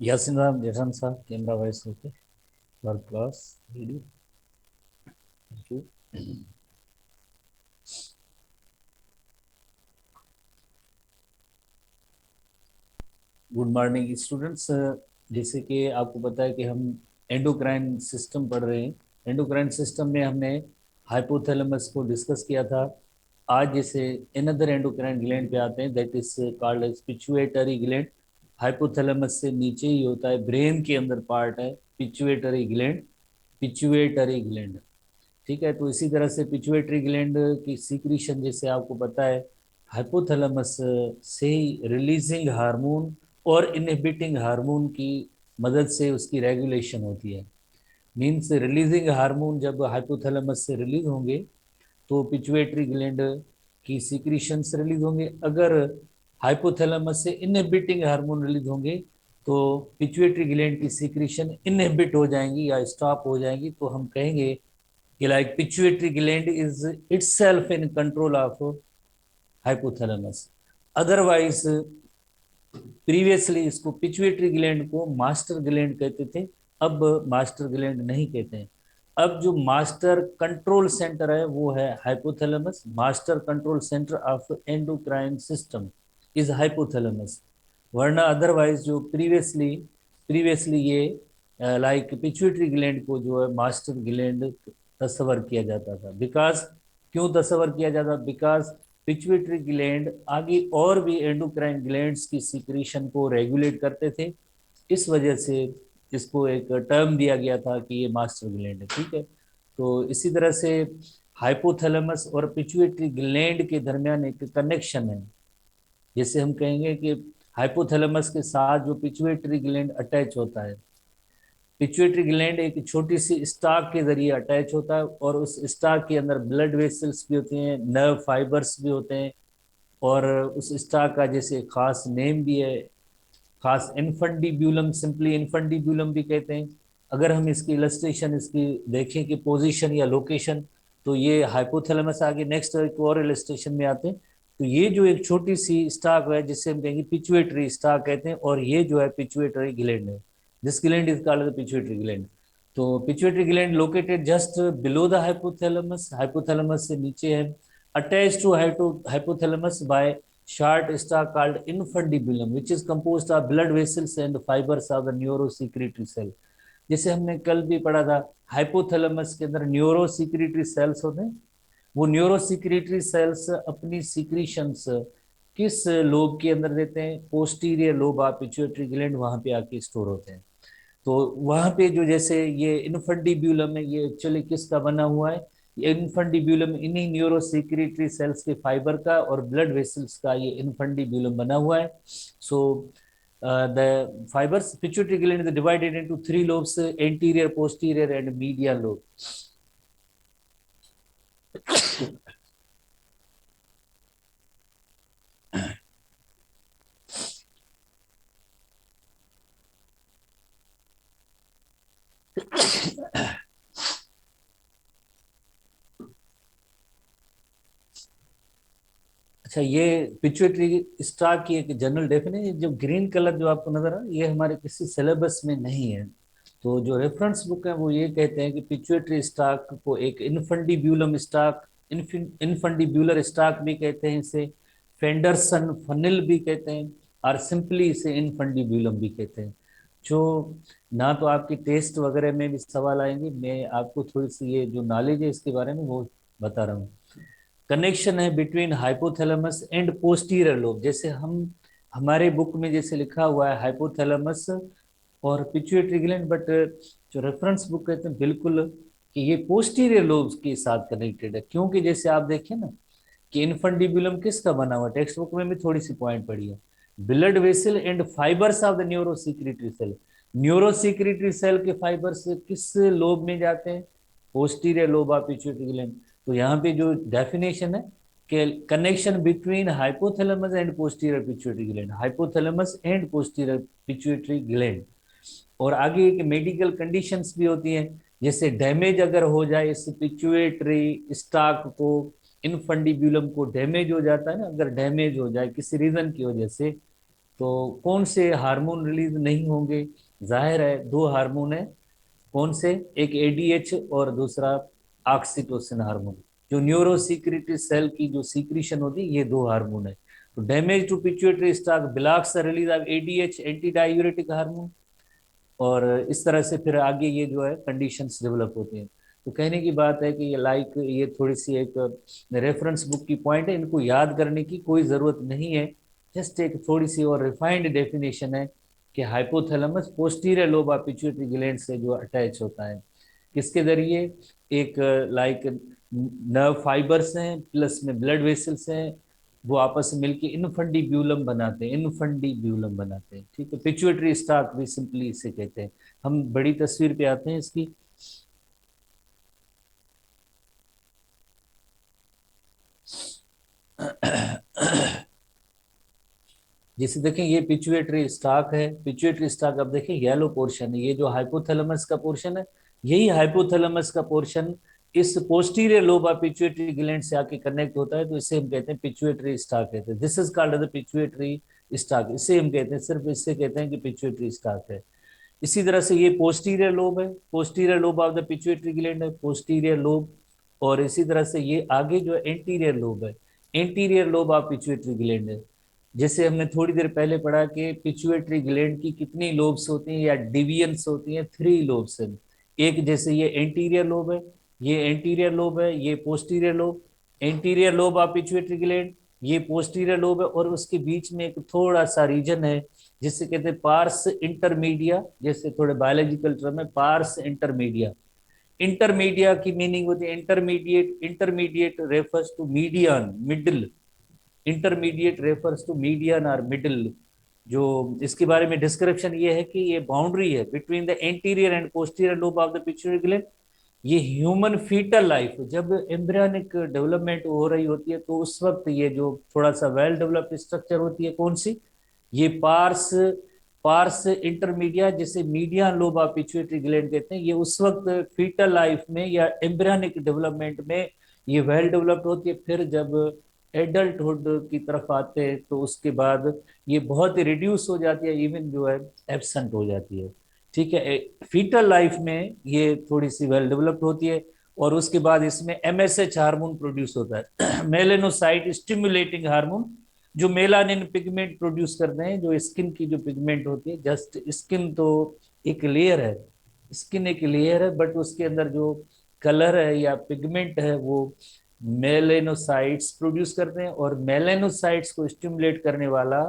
यासिन राम जेठान साहब camera vice होके work class ready. Thank you. Good morning students. जैसे कि आपको पता है कि हम एंडोक्राइन सिस्टम पढ़ रहे हैं। एंडोक्राइन सिस्टम में हमने हाइपोथैलेमस को डिस्कस किया था। आज जैसे अनदर एंडोक्राइन ग्लैंड पे आते हैं, that is called as pituitary gland. Hypothalamus से नीचे ही होता है, ब्रेन के अंदर पार्ट है पिट्यूटरी ग्लैंड। पिट्यूटरी ग्लैंड, ठीक है। तो इसी तरह से पिट्यूटरी ग्लैंड की सीक्रेशन जैसे आपको पता है हाइपोथैलेमस से ही रिलीजिंग हार्मोन और इनहिबिटिंग हार्मोन की मदद से उसकी रेगुलेशन होती है। मीन्स रिलीजिंग हार्मोन जब हाइपोथैलेमस से रिलीज होंगे तो पिट्यूटरी ग्लैंड की सीक्रेशंस रिलीज होंगे। अगर हाइपोथैलेमस से इनहिबिटिंग हार्मोन रिलीज होंगे तो पिट्यूटरी ग्लैंड की सीक्रेशन इनहिबिट हो जाएंगी या स्टॉप हो जाएंगी। तो हम कहेंगे कि like pituitary gland is itself in control of hypothalamus। Otherwise previously इसको पिट्यूटरी ग्लैंड को मास्टर ग्लैंड कहते थे, अब मास्टर ग्लैंड नहीं कहते हैं। अब जो मास्टर कंट्रोल सेंटर है वो है hypothalamus. Master control centre of endocrine system is hypothalamus. वरना अदरवाइज जो प्रीवियसली प्रीवियसली ये लाइक पिट्यूटरी ग्लैंड को जो है मास्टर ग्लैंड तस्वर किया जाता था। बिकॉज क्यों तस्वर किया जाता? बिकॉज पिट्यूटरी ग्लैंड आगे और भी एंडोक्राइन ग्लैंड्स की सीक्रेशन को रेगुलेट करते थे। इस वजह से इसको एक टर्म दिया गया था कि ये मास्टर ग्लैंड है, ठीक है। तो इसी तरह से हाइपोथैलेमस और पिट्यूटरी ग्लैंड के दरमियान एक कनेक्शन है। जैसे हम कहेंगे कि हाइपोथैलेमस के साथ जो पिट्यूटरी ग्लैंड अटैच होता है, पिट्यूटरी ग्लैंड एक छोटी सी स्टाक के जरिए अटैच होता है और उस स्टाक के अंदर ब्लड वेसल्स भी होते हैं, नर्व फाइबर्स भी होते हैं। और उस स्टाक का जैसे खास नेम भी है, खास इनफंडिब्यूलम, सिंपली इनफंडिब्यूलम भी कहते हैं। अगर हम इसकी इलस्ट्रेशन इसकी देखें कि पोजीशन या लोकेशन, तो ये हाइपोथैलेमस आगे नेक्स्ट एक और इलस्ट्रेशन में आते हैं। तो ये जो एक छोटी सी स्टाक है जिसे हम कहेंगे पिट्यूटरी स्टाक कहते हैं, और ये जो है पिट्यूटरी ग्लैंड है। This gland is called pituitary gland. तो pituitary gland located just below the hypothalamus, hypothalamus से नीचे है, attach to hypothalamus by short stalk called infundibulum which is composed of blood vessels and fibers of the neurosecretory cell। जैसे हमने कल भी पढ़ा था, हाइपोथैलेमस के अंदर न्यूरोसिक्रीटरी सेल्स होते हैं। वो न्यूरोसिक्रीटरी सेल्स अपनी सीक्रीशंस किस लोब के अंदर देते हैं? Posterior lobe of pituitary gland, वहां पे आके स्टोर होते हैं। तो वहां पे जो जैसे ये इनफंडिब्यूलम है, ये एक्चुअली किसका बना हुआ है? ये इनफंडिब्यूलम इन्हीं न्यूरोसिक्रीटरी सेल्स के फाइबर का और ब्लड वेसल्स का ये इनफंडिब्यूलम बना हुआ है। So the fibres pituitary gland is divided into three lobes, anterior, posterior and medial lobe. अच्छा, ये पिट्यूटरी स्टाक की एक जनरल डेफिनेशन, जो ग्रीन कलर जो आपको नजर आ रहा है, ये हमारे किसी सिलेबस में नहीं है। तो जो रेफरेंस बुक है वो ये कहते हैं कि पिट्यूटरी स्टाक को एक इनफंडिब्यूलम स्टाक, इनफंडिब्यूलर स्टाक भी कहते हैं इसे, फेंडरसन फनिल भी कहते हैं, और सिंपली इसे इनफंडिब्यूलम भी कहते हैं। जो ना तो आपकी टेस्ट वगैरह में भी सवाल आएंगे, मैं आपको थोड़ी सी ये जो नॉलेज है इसके बारे में वो बता रहा हूँ। कनेक्शन है between hypothalamus and posterior lobe. जैसे हम हमारे बुक में जैसे लिखा हुआ है हाइपोथैलेमस और पिट्यूटरी ग्लैंड, बट जो रेफरेंस बुक कहते हैं बिल्कुल कि ये पोस्टीरियर लोब्स के साथ कनेक्टेड है। क्योंकि जैसे आप देखिए ना कि इनफंडिबुलम किसका बना हुआ, टेक्स्ट बुक में भी थोड़ी सी पॉइंट पड़ी है, blood vessel and fibres of the neurosecretory cell. Neurosecretory cell के फाइबर्स किस लोब में जाते हैं? Posterior lobe of pituitary gland. तो यहाँ पे जो डेफिनेशन है कि connection between hypothalamus and posterior pituitary gland, hypothalamus and posterior pituitary gland. और आगे एक मेडिकल कंडीशंस भी होती हैं, जैसे डैमेज अगर हो जाए इस पिट्यूटरी स्टाक को, इनफंडिब्यूलम को डैमेज हो जाता है ना, अगर डैमेज हो जाए किसी रीजन की वजह से, तो कौन से हार्मोन रिलीज नहीं होंगे? जाहिर है दो हार्मोन है। कौन से? एक एडीएच और दूसरा ऑक्सीटोसिन हार्मोन। जो न्यूरो सीक्रेटरी सेल की जो सीक्रेशन होती है, ये दो हार्मोन है। तो damage to pituitary stalk blocks the release of ADH, anti diuretic hormone. और इस तरह से फिर आगे ये जो है कंडीशंस डेवलप होती हैं। तो कहने की बात है कि ये लाइक ये थोड़ी सी एक रेफरेंस बुक की पॉइंट है, इनको याद करने की कोई ज़रूरत नहीं है। जस्ट एक थोड़ी सी और रिफाइंड डेफिनेशन है कि hypothalamus posterior lobe of pituitary gland से जो अटैच होता है, किसके जरिए? एक लाइक नर्व फाइबर्स हैं प्लस में ब्लड वेसल्स हैं, वो आपस में मिलकर इनफंडीब्यूलम बनाते हैं, इनफंडीब्यूलम बनाते हैं। ठीक है, पिट्यूटरी स्टाक भी सिंपली इसे कहते हैं। हम बड़ी तस्वीर पे आते हैं इसकी। जैसे देखें ये पिट्यूटरी स्टाक है। पिट्यूटरी स्टाक अब देखें येलो पोर्शन है, ये जो हाइपोथैलेमस का पोर्शन है, यही हाइपोथैलेमस का पोर्शन इस posterior lobe of pituitary gland से आके कनेक्ट होता है, तो इसे हम कहते हैं पिट्यूटरी स्टाक कहते हैं। This is called the pituitary stock, इसे हम कहते हैं, सिर्फ इससे कहते हैं कि पिट्यूटरी स्टाक है। इसी तरह से ये पोस्टीरियर लोब है, posterior lobe of the pituitary gland है, पोस्टीरियर लोब। और इसी तरह से ये आगे जो एंटीरियर लोब है, anterior lobe of pituitary gland है। जैसे हमने थोड़ी देर पहले पढ़ा कि पिट्यूटरी ग्लैंड की कितनी लोब्स होती हैं या डिविजन्स होती हैं, 3 लोब्स हैं। एक जैसे ये एंटीरियर लोब है, ये एंटीरियर लोब है, ये posterior lobe. Anterior lobe of pituitary gland, ये पोस्टीरियर लोब है, और उसके बीच में एक थोड़ा सा रीजन है जिसे कहते हैं पार्स इंटरमीडिया। जैसे थोड़े बायोलॉजिकल टर्म है, पार्स इंटरमीडिया। इंटरमीडिया की मीनिंग होती है intermediate, intermediate refers to median, middle. Intermediate refers to median और मिडिल। जो इसके बारे में डिस्क्रिप्शन ये है कि ये बाउंड्री है between the anterior and posterior lobe of the pituitary gland. ये ह्यूमन फीटल लाइफ जब एम्ब्रियोनिक डेवलपमेंट हो रही होती है, तो उस वक्त ये जो थोड़ा सा वेल डेवलप्ड स्ट्रक्चर होती है, कौन सी? ये पार्स, पार्स इंटरमीडिया, जिसे median lobe of pituitary gland कहते हैं। ये उस वक्त फीटल लाइफ में या एम्ब्रियोनिक डेवलपमेंट में ये वेल डेवलप्ड होती है। फिर जब एडल्टहुड की तरफ आते हैं तो उसके बाद ये बहुत ही रिड्यूस हो जाती है, इवन जो है एब्सेंट हो जाती है। ठीक है, फीटल लाइफ में ये थोड़ी सी वेल डेवलप्ड होती है। और उसके बाद इसमें एमएसएच हार्मोन प्रोड्यूस होता है, मेलेनोसाइट स्टिमुलेटिंग हार्मोन, जो मेलानिन पिगमेंट प्रोड्यूस करते हैं। जो स्किन की जो पिगमेंट होती है, जस्ट स्किन तो एक लेयर है, स्किन एक लेयर है, बट उसके अंदर जो कलर है या पिगमेंट है वो मेलेनोसाइट्स प्रोड्यूस करते हैं। और मेलेनोसाइट्स को स्टिमुलेट करने वाला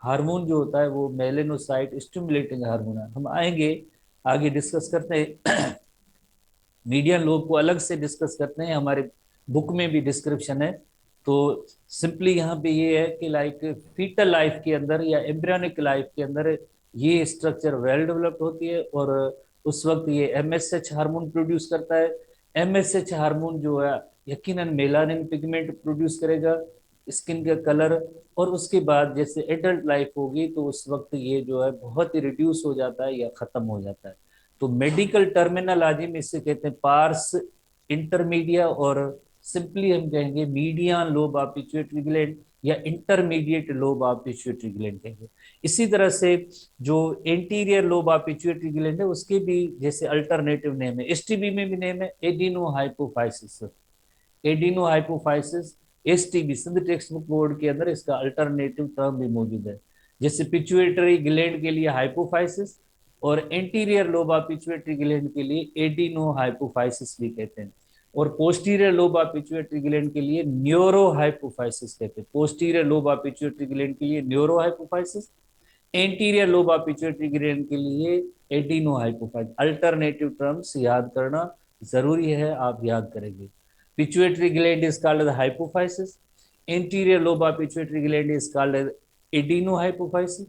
हार्मोन जो होता है वो मेलेनोसाइट स्टिमुलेटिंग हार्मोन है। हम आएंगे आगे डिस्कस करते हैं। मीडियन लोब को अलग से डिस्कस करते हैं, हमारे बुक में भी डिस्क्रिप्शन है। तो सिंपली यहाँ पे ये है कि लाइक फीटल लाइफ के अंदर या एम्ब्रियोनिक लाइफ के अंदर ये स्ट्रक्चर वेल डेवलप्ड होती है, और उस वक्त ये एमएसएच हार्मोन प्रोड्यूस करता है। एमएसएच हार्मोन जो है यकीनन मेलानिन पिगमेंट प्रोड्यूस करेगा, स्किन का कलर। और उसके बाद जैसे एडल्ट लाइफ होगी तो उस वक्त ये जो है बहुत ही रिड्यूस हो जाता है या खत्म हो जाता है। तो मेडिकल टर्मिनोलॉजी में इसे कहते हैं पार्स इंटरमीडिया, और सिंपली हम कहेंगे median lobe of pituitary gland या intermediate lobe of pituitary gland कहेंगे। इसी तरह से जो anterior lobe of pituitary gland है उसके भी जैसे अल्टरनेटिव नेम है, एसटीबी में भी नेम है adeno hypophysis. Adeno hypophysis STB Sindh text book board के अंदर इसका अल्टरनेटिव टर्म भी मौजूद है। जैसे पिट्यूटरी ग्लैंड के लिए हाइपोफाइसिस, और anterior lobe of pituitary gland के लिए एडिनो हाइपोफाइसिस भी कहते हैं। और posterior lobe of pituitary gland के लिए न्यूरो हाइपोफाइसिस कहते हैं। Posterior lobe of pituitary gland के लिए neuro hypophysis, anterior lobe of pituitary gland के लिए एडिनो हाइपोफाइसिस। अल्टरनेटिव टर्म्स याद करना जरूरी है, आप याद करेंगे। Pituitary gland is called the hypophysis, anterior lobe of pituitary gland is called as adenohypophysis,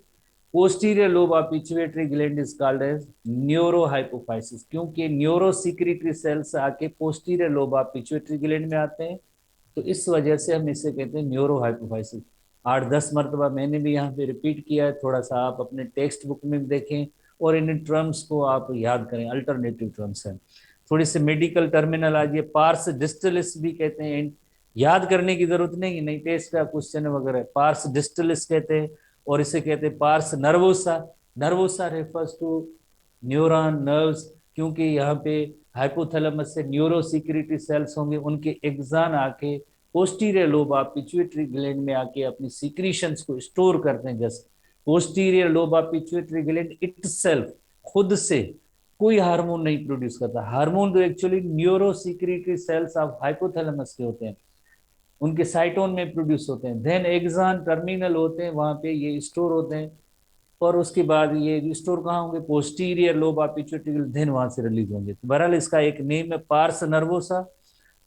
posterior lobe of pituitary gland is called as neurohypophysis। क्योंकि न्यूरोसिक्रेटरी सेल्स आके posterior lobe of pituitary gland में आते हैं, तो इस वजह से हम इसे कहते हैं न्यूरोहाइपोफाइसिस। 8-10 मरतबा मैंने भी यहाँ पे रिपीट किया है, थोड़ा सा आप अपने टेक्स्ट बुक में भी देखें और इन टर्म्स को आप याद करें, अल्टरनेटिव टर्म्स हैं। थोड़ी सी मेडिकल टर्मिनोलॉजी, पार्स डिस्टलिस भी कहते हैं, याद करने की जरूरत नहीं, टेस्ट का क्वेश्चन वगैरह, पार्स डिस्टलिस कहते हैं। और इसे कहते हैं pars nervosa. Nervosa refers to neuron nerves, क्योंकि यहाँ पे हाइपोथैलेमस से न्यूरो सिक्रीटरी सेल्स होंगे, उनके एग्जान आके posterior lobe of pituitary gland में आके अपनी सिक्रीशंस को स्टोर करते हैं। Just posterior lobe of pituitary gland itself खुद से कोई हार्मोन नहीं प्रोड्यूस करता। हार्मोन तो actually neuro secretory cells of hypothalamus के होते हैं, उनके साइटोन में प्रोड्यूस होते हैं। देन एक्सान टर्मिनल होते हैं, वहां पे ये स्टोर होते हैं, और उसके बाद ये स्टोर कहाँ होंगे, posterior lobe of pituitary, then वहां से रिलीज होंगे। तो बहरहाल इसका एक नेम है pars nervosa,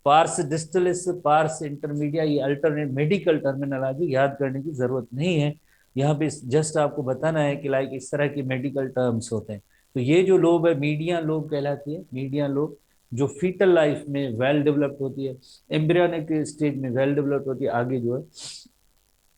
pars distalis, pars intermedia. ये अल्टरनेट मेडिकल टर्मिनोलॉजी याद करने की जरूरत नहीं है, यहाँ पे जस्ट आपको बताना है कि लाइक इस तरह के मेडिकल टर्म्स होते हैं। तो ये जो लोब है मीडियन लोब कहलाती है। मीडियन लोब जो फीटल लाइफ में वेल डेवलप्ड होती है, एम्ब्रियोनिक स्टेज में वेल डेवलप्ड होती है, आगे जो है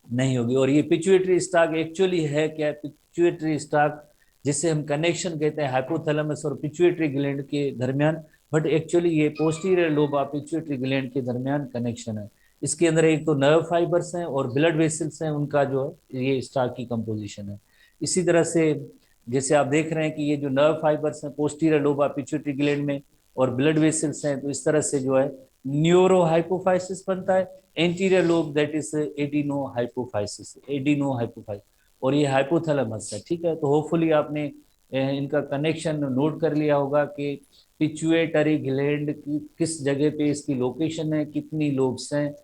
नहीं होगी। और ये पिट्यूटरी स्टाक एक्चुअली है क्या, पिट्यूटरी स्टाक जिसे हम कनेक्शन कहते हैं हाइपोथैलेमस और पिट्यूटरी ग्लैंड के दरमियान, बट एक्चुअली ये posterior lobe of pituitary gland के दरमियान कनेक्शन है। इसके अंदर एक तो नर्व फाइबर्स हैं और ब्लड वेसल्स हैं, उनका जो है ये स्टाक की कंपोजिशन है। इसी तरह से जैसे आप देख रहे हैं कि ये जो नर्व फाइबर्स हैं posterior lobe of pituitary gland में और ब्लड वेसल्स हैं, तो इस तरह से जो है न्यूरो हाइपोफाइसिस बनता है। Anterior lobe that is adeno hypophysis, adeno hypophysis, और ये हाइपोथैलेमस है। ठीक है, तो होपफुली आपने इनका कनेक्शन नोट कर लिया होगा कि पिट्यूटरी ग्लैंड की किस जगह पे इसकी लोकेशन है, कितनी लोब्स हैं,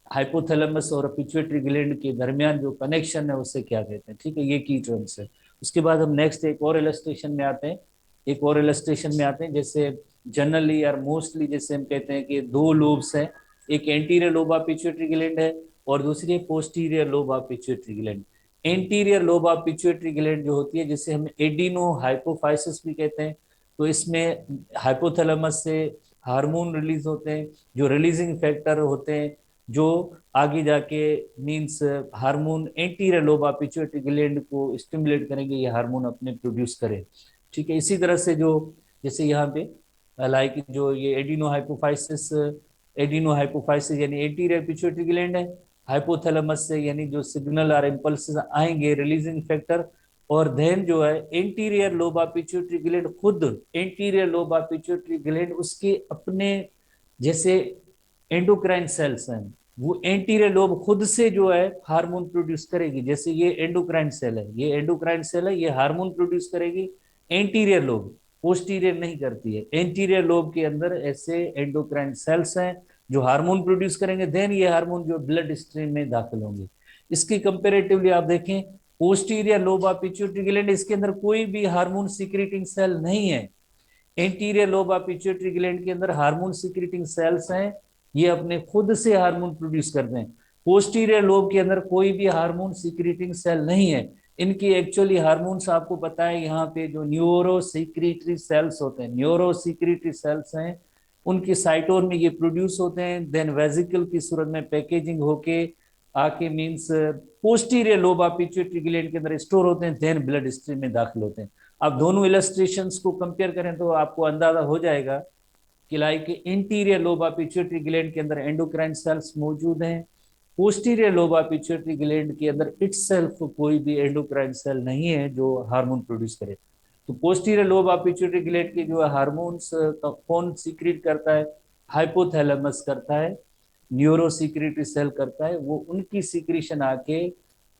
हाइपोथैलेमस और पिट्यूटरी ग्लैंड के दरमियान जो कनेक्शन है उसे क्या कहते हैं। ठीक है, ये की टर्म्स है। उसके बाद हम नेक्स्ट एक और इलस्ट्रेशन में आते हैं, एक और इलस्ट्रेशन में आते हैं। जैसे जनरली और मोस्टली जैसे हम कहते हैं कि दो लोब्स हैं, एक anterior lobe of pituitary gland है और दूसरी है posterior lobe of pituitary gland. Anterior lobe of pituitary gland जो होती है जिसे हम एडिनो हाइपोफाइसिस भी कहते हैं, तो इसमें हाइपोथैलेमस से हार्मोन रिलीज होते हैं, जो रिलीजिंग फैक्टर होते हैं, जो आगे जाके means hormone anterior lobe of pituitary gland को स्टिमुलेट करेंगे, ये हार्मोन अपने प्रोड्यूस करें। ठीक है, इसी तरह से जो जैसे यहाँ पे लाइक जो ये एडिनो हाइपोफाइसिस यानी एंटीरियर पिट्यूटरी ग्लैंड है, हाइपोथैलेमस से यानी जो सिग्नल और इम्पल्स आएंगे रिलीजिंग फैक्टर, और देन जो है anterior lobe of pituitary gland, खुद anterior lobe of pituitary gland उसके अपने जैसे एंडोक्राइन सेल्स हैं, वो एंटीरियर लोब खुद से जो है हार्मोन प्रोड्यूस करेगी। जैसे ये एंडोक्राइन सेल है, ये एंडोक्राइन सेल है, ये हार्मोन प्रोड्यूस करेगी। एंटीरियर लोब, पोस्टीरियर नहीं करती है। एंटीरियर लोब के अंदर ऐसे एंडोक्राइन सेल्स हैं जो हार्मोन प्रोड्यूस करेंगे, देन ये हार्मोन जो ब्लड स्ट्रीम में दाखिल होंगे। इसकी कंपेरेटिवली आप देखें posterior lobe of pituitary gland, इसके अंदर कोई भी हार्मोन सीक्रेटिंग सेल नहीं है। Anterior lobe of pituitary gland के अंदर हार्मोन सीक्रेटिंग सेल्स हैं, ये अपने खुद से हार्मोन प्रोड्यूस करते हैं। पोस्टीरियर लोब के अंदर कोई भी हार्मोन सीक्रेटिंग सेल नहीं है। इनकी एक्चुअली हार्मोन्स आपको पता है, यहाँ पे जो न्यूरो सीक्रेटरी सेल्स होते हैं, न्यूरो सीक्रेटरी सेल्स हैं, उनके साइटोन में ये प्रोड्यूस होते हैं, देन वेजिकल की सूरत में पैकेजिंग होके आके means posterior lobe of pituitary gland के अंदर स्टोर होते हैं, देन ब्लड स्ट्रीम में दाखिल होते हैं। अब दोनों इलस्ट्रेशंस को कंपेयर करें तो आपको अंदाजा हो जाएगा कि like interior lobe of pituitary gland के अंदर एंडोक्राइन सेल्स मौजूद हैं, posterior lobe of pituitary gland के अंदर इटसेल्फ कोई भी एंडोक्राइन सेल नहीं है जो हार्मोन प्रोड्यूस करे। तो posterior lobe of pituitary gland के जो हार्मोन्स कौन सीक्रेट करता है, हाइपोथैलेमस करता है, न्यूरो सीक्रेटरी सेल करता है, वो उनकी सीक्रेशन आके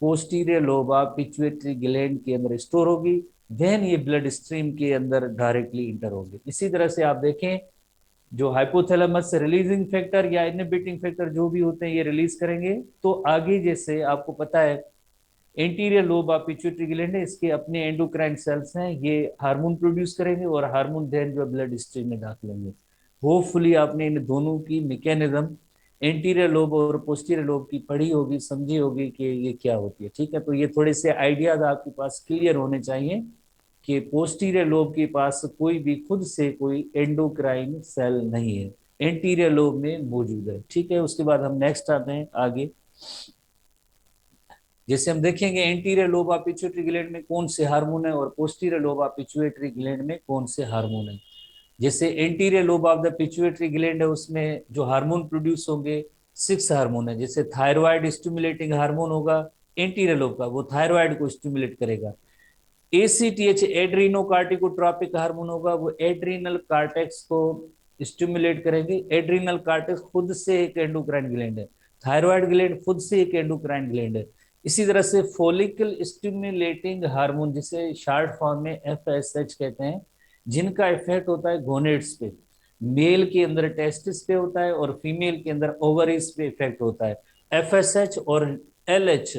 posterior lobe of pituitary gland के अंदर स्टोर होगी, देन ये ब्लड स्ट्रीम के अंदर डायरेक्टली इंटर होगी। इसी तरह से आप देखें जो हाइपोथैलेमस से रिलीजिंग फैक्टर या इनहिबिटिंग फैक्टर जो भी होते हैं ये रिलीज करेंगे, तो आगे जैसे आपको पता है anterior lobe of pituitary gland है, इसके अपने एंडोक्राइन सेल्स हैं, ये हार्मोन प्रोड्यूस करेंगे और हार्मोन देन जो ब्लड स्ट्रीम में दाखिल होंगे। होपफुली आपने इन दोनों की मैकेनिज्म एंटीरियर लोब और पोस्टीरियर लोब की पढ़ी होगी, समझी होगी कि ये क्या होती है। ठीक है, तो ये थोड़े से आइडियाज आपके पास क्लियर होने चाहिए कि पोस्टीरियर लोब के पास कोई भी खुद से कोई एंडोक्राइन सेल नहीं है, एंटीरियर लोब में मौजूद है। ठीक है, उसके बाद हम नेक्स्ट आते हैं आगे। जैसे हम देखेंगे anterior lobe of pituitary gland में कौन से हार्मोन है और posterior lobe of pituitary gland में कौन से हार्मोन है। जैसे anterior lobe of the pituitary gland है, उसमें जो हार्मोन प्रोड्यूस होंगे 6 हार्मोन है। जैसे थायराइड स्टिमुलेटिंग हार्मोन होगा, एंटीरियर लोब का, वो थायराइड को स्टिमुलेट करेगा। एसीटीएच एड्रीनो कार्टिकोट्रोपिक हार्मोन होगा, वो एड्रीनल कार्टेक्स को स्टिमुलेट करेंगे। एड्रीनल कार्टेक्स खुद से एक एंडोक्राइन ग्लैंड है, थायराइड ग्लैंड खुद से एक एंडोक्राइन ग्लैंड है। इसी तरह से फॉलिकल स्टिमुलेटिंग हार्मोन, जिसे शॉर्ट फॉर्म में एफएसएच कहते हैं, जिनका इफेक्ट होता है गोनेड्स पे, मेल के अंदर टेस्टिस पे होता है और फीमेल के अंदर ओवरीज पे इफेक्ट होता है। एफएसएच और LH,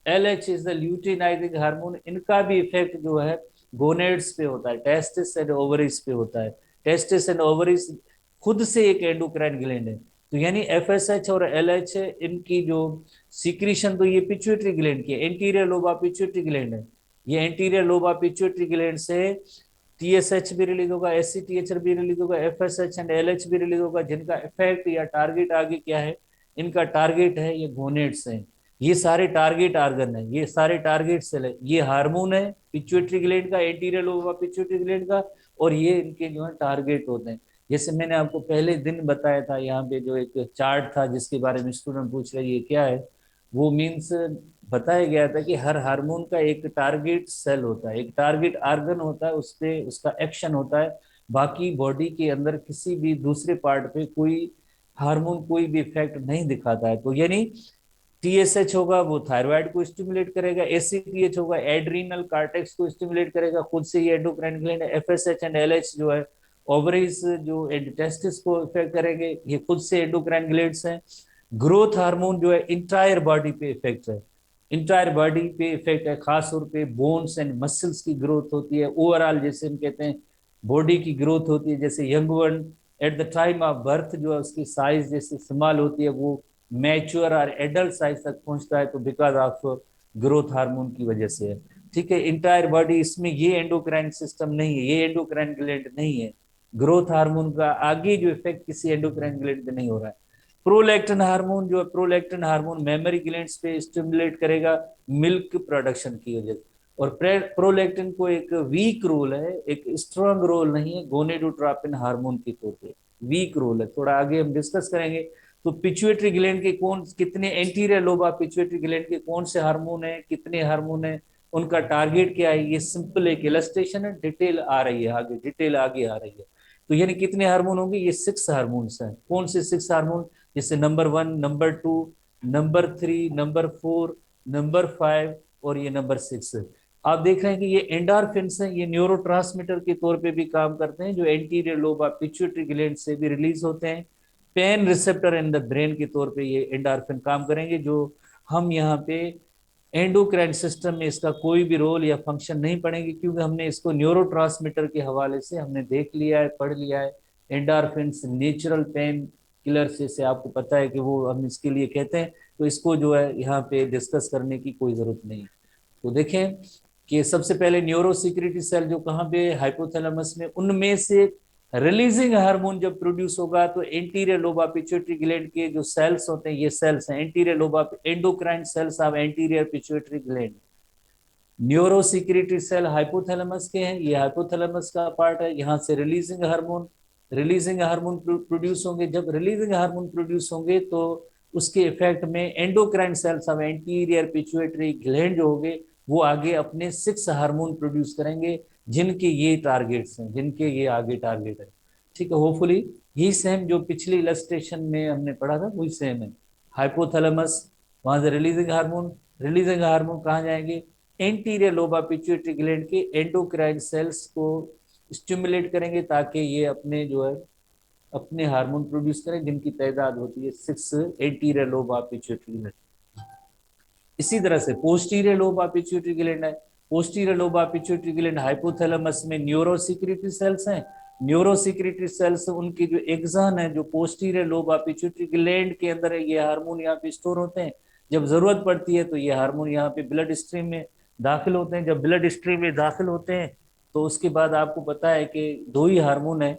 LH is the luteinizing hormone, इनका भी इफेक्ट जो है गोनेड्स पे होता है, टेस्टिस एंड ओवरीज पे होता है। टेस्टिस एंड ओवरीज खुद से एक एंडोक्राइन ग्लैंड है। तो यानी एफएसएच और एलएच इनकी जो सीक्रेशन तो ये पिट्यूटरी ग्लैंड की है, एंटीरियर लोबा पिट्यूटरी ग्लैंड है। ये एंटीरियर लोबा पिट्यूटरी ग्लैंड से टीएसएच भी रिलीज होगा, एससीटीएच भी रिलीज होगा, एफएसएच एंड एलएच भी रिलीज होगा, जिनका इफेक्ट या टारगेट आगे क्या है, इनका टारगेट है ये गोनेड्स हैं। ये सारे टारगेट आर्गन है, ये सारे टारगेट सेल है, ये हार्मोन है पिट्यूटरी ग्लैंड का, एंटीरियर लोब पिट्यूटरी ग्लैंड का, और ये इनके जो है टारगेट होते हैं। जैसे मैंने आपको पहले दिन बताया था, यहाँ पे जो एक चार्ट था जिसके बारे में स्टूडेंट पूछ रहे ये क्या है, वो मीन्स बताया गया था कि हर हार्मोन का एक टारगेट सेल होता है, एक टारगेट आर्गन होता है, उस पे उसका एक्शन होता है। बाकी बॉडी के अंदर किसी भी दूसरे पार्ट पे कोई हार्मोन कोई भी इफेक्ट नहीं दिखाता है। तो यानी टीएसएच होगा वो थायराइड को स्टिमुलेट करेगा, एसीटीएच होगा एड्रीनल कार्टेक्स को स्टिमुलेट करेगा, खुद से ये एंडोक्राइन ग्लैंड है। एफएसएच एंड एलएच जो है ओवरीज जो टेस्टिस को इफेक्ट करेंगे, ये खुद से एंडोक्राइन ग्लैंड्स हैं। ग्रोथ हार्मोन जो है इंटायर बॉडी पे इफेक्ट है, इंटायर बॉडी पे इफेक्ट है, खास तौर पे बोन्स एंड मसल्स की ग्रोथ होती है, ओवरऑल जैसे हम कहते हैं बॉडी की ग्रोथ होती है। जैसे young one at the time of birth जो है उसकी साइज जैसे स्मॉल होती है, वो मैच्योर और एडल्ट साइज तक पहुंचता है, तो बिकॉज ऑफ ग्रोथ हार्मोन की वजह से है। ठीक है, इंटायर बॉडी, इसमें ये एंडोक्राइन सिस्टम नहीं है, ये एंडोक्राइन ग्लैंड नहीं है। ग्रोथ हार्मोन का आगे जो इफेक्ट किसी एंडोक्राइन ग्लैंड पे नहीं हो रहा है। प्रोलैक्टिन हार्मोन जो है, प्रोलैक्टिन हार्मोन मेमोरी ग्लैंड्स पे स्टिमुलेट करेगा मिल्क प्रोडक्शन की वजह से। और प्रोलैक्टिन को एक वीक रोल है, एक स्ट्रांग रोल नहीं है गोनेडोट्रोपिन हार्मोन के तौर पे, वीक रोल है, थोड़ा आगे हम डिस्कस करेंगे। तो पिट्यूटरी ग्लैंड के कौन कितने, एंटीरियर लोबा पिट्यूटरी ग्लैंड के कौन से हार्मोन है, कितने हार्मोन है, उनका टारगेट क्या है, ये सिंपल एक इलस्ट्रेशन है, डिटेल आ रही है आगे, डिटेल आगे आ रही है। तो यानी कितने हार्मोन होंगे, ये 6 हार्मोन्स हैं। कौन से 6 हार्मोन, जैसे number 1, number 2, number 3, number 4, number 5 और ये नंबर 6। आप देख रहे हैं कि ये एंडोर्फिन्स हैं, ये न्यूरोट्रांसमीटर के तौर पे भी काम करते हैं, जो anterior lobe of pituitary gland से भी रिलीज होते हैं। Pain receptor in the brain के तौर पे ये एंडोर्फिन काम करेंगे, जो हम यहाँ पे एंडोक्राइन सिस्टम में इसका कोई भी रोल या फंक्शन नहीं पड़ेंगे, क्योंकि हमने इसको न्यूरोट्रांसमीटर के हवाले से हमने देख लिया है, पढ़ लिया है। एंडोर्फिन्स नेचुरल पेन किलर से आपको पता है कि वो हम इसके लिए कहते हैं, तो इसको जो है यहाँ पे डिस्कस करने की कोई जरूरत नहीं है। तो देखें कि सबसे पहले न्यूरो सिक्रेटरी सेल जो कहाँ पे, हाइपोथैलेमस में, उनमें से रिलीजिंग हार्मोन जब प्रोड्यूस होगा तो anterior lobe of pituitary gland के जो सेल्स होते हैं, ये सेल्स हैं anterior lobe of endocrine cells of anterior pituitary gland. Neuro secretory cell hypothalamus के हैं, ये हाइपोथैलेमस का पार्ट है, यहाँ से रिलीजिंग हार्मोन प्रोड्यूस होंगे। जब रिलीजिंग हार्मोन प्रोड्यूस होंगे तो उसके इफेक्ट में endocrine cells of anterior pituitary gland जो होंगे वो आगे अपने 6 हार्मोन प्रोड्यूस करेंगे, जिनके ये टारगेट्स हैं, जिनके ये आगे टारगेट है। ठीक है, होपफुली यही सेम जो पिछली इलस्ट्रेशन में हमने पढ़ा था वही सेम है। हाइपोथैलेमस, वहां से रिलीजिंग हार्मोन कहाँ जाएंगे, एंटीरियर लोबा पिट्यूटरी ग्लैंड के एंडोक्राइन सेल्स को स्टिमुलेट करेंगे, ताकि ये अपने जो है अपने हार्मोन प्रोड्यूस करें, जिनकी तादाद होती है 6 एंटीरियर लोबा पिट्यूटरी ग्लैंड। इसी तरह से posterior lobe of pituitary gland है, posterior lobe of pituitary gland hypothalamus में न्यूरो सिक्रेटरी सेल्स हैं। न्यूरो सिक्रेटरी सेल्स उनकी जो एक्सन है, जो posterior lobe of pituitary gland के अंदर है, ये हार्मोन यहाँ पे स्टोर होते हैं। जब जरूरत पड़ती है तो ये हार्मोन यहाँ पे ब्लड स्ट्रीम में दाखिल होते हैं। जब ब्लड स्ट्रीम में दाखिल होते हैं तो उसके बाद आपको पता है कि 2 ही हार्मोन है,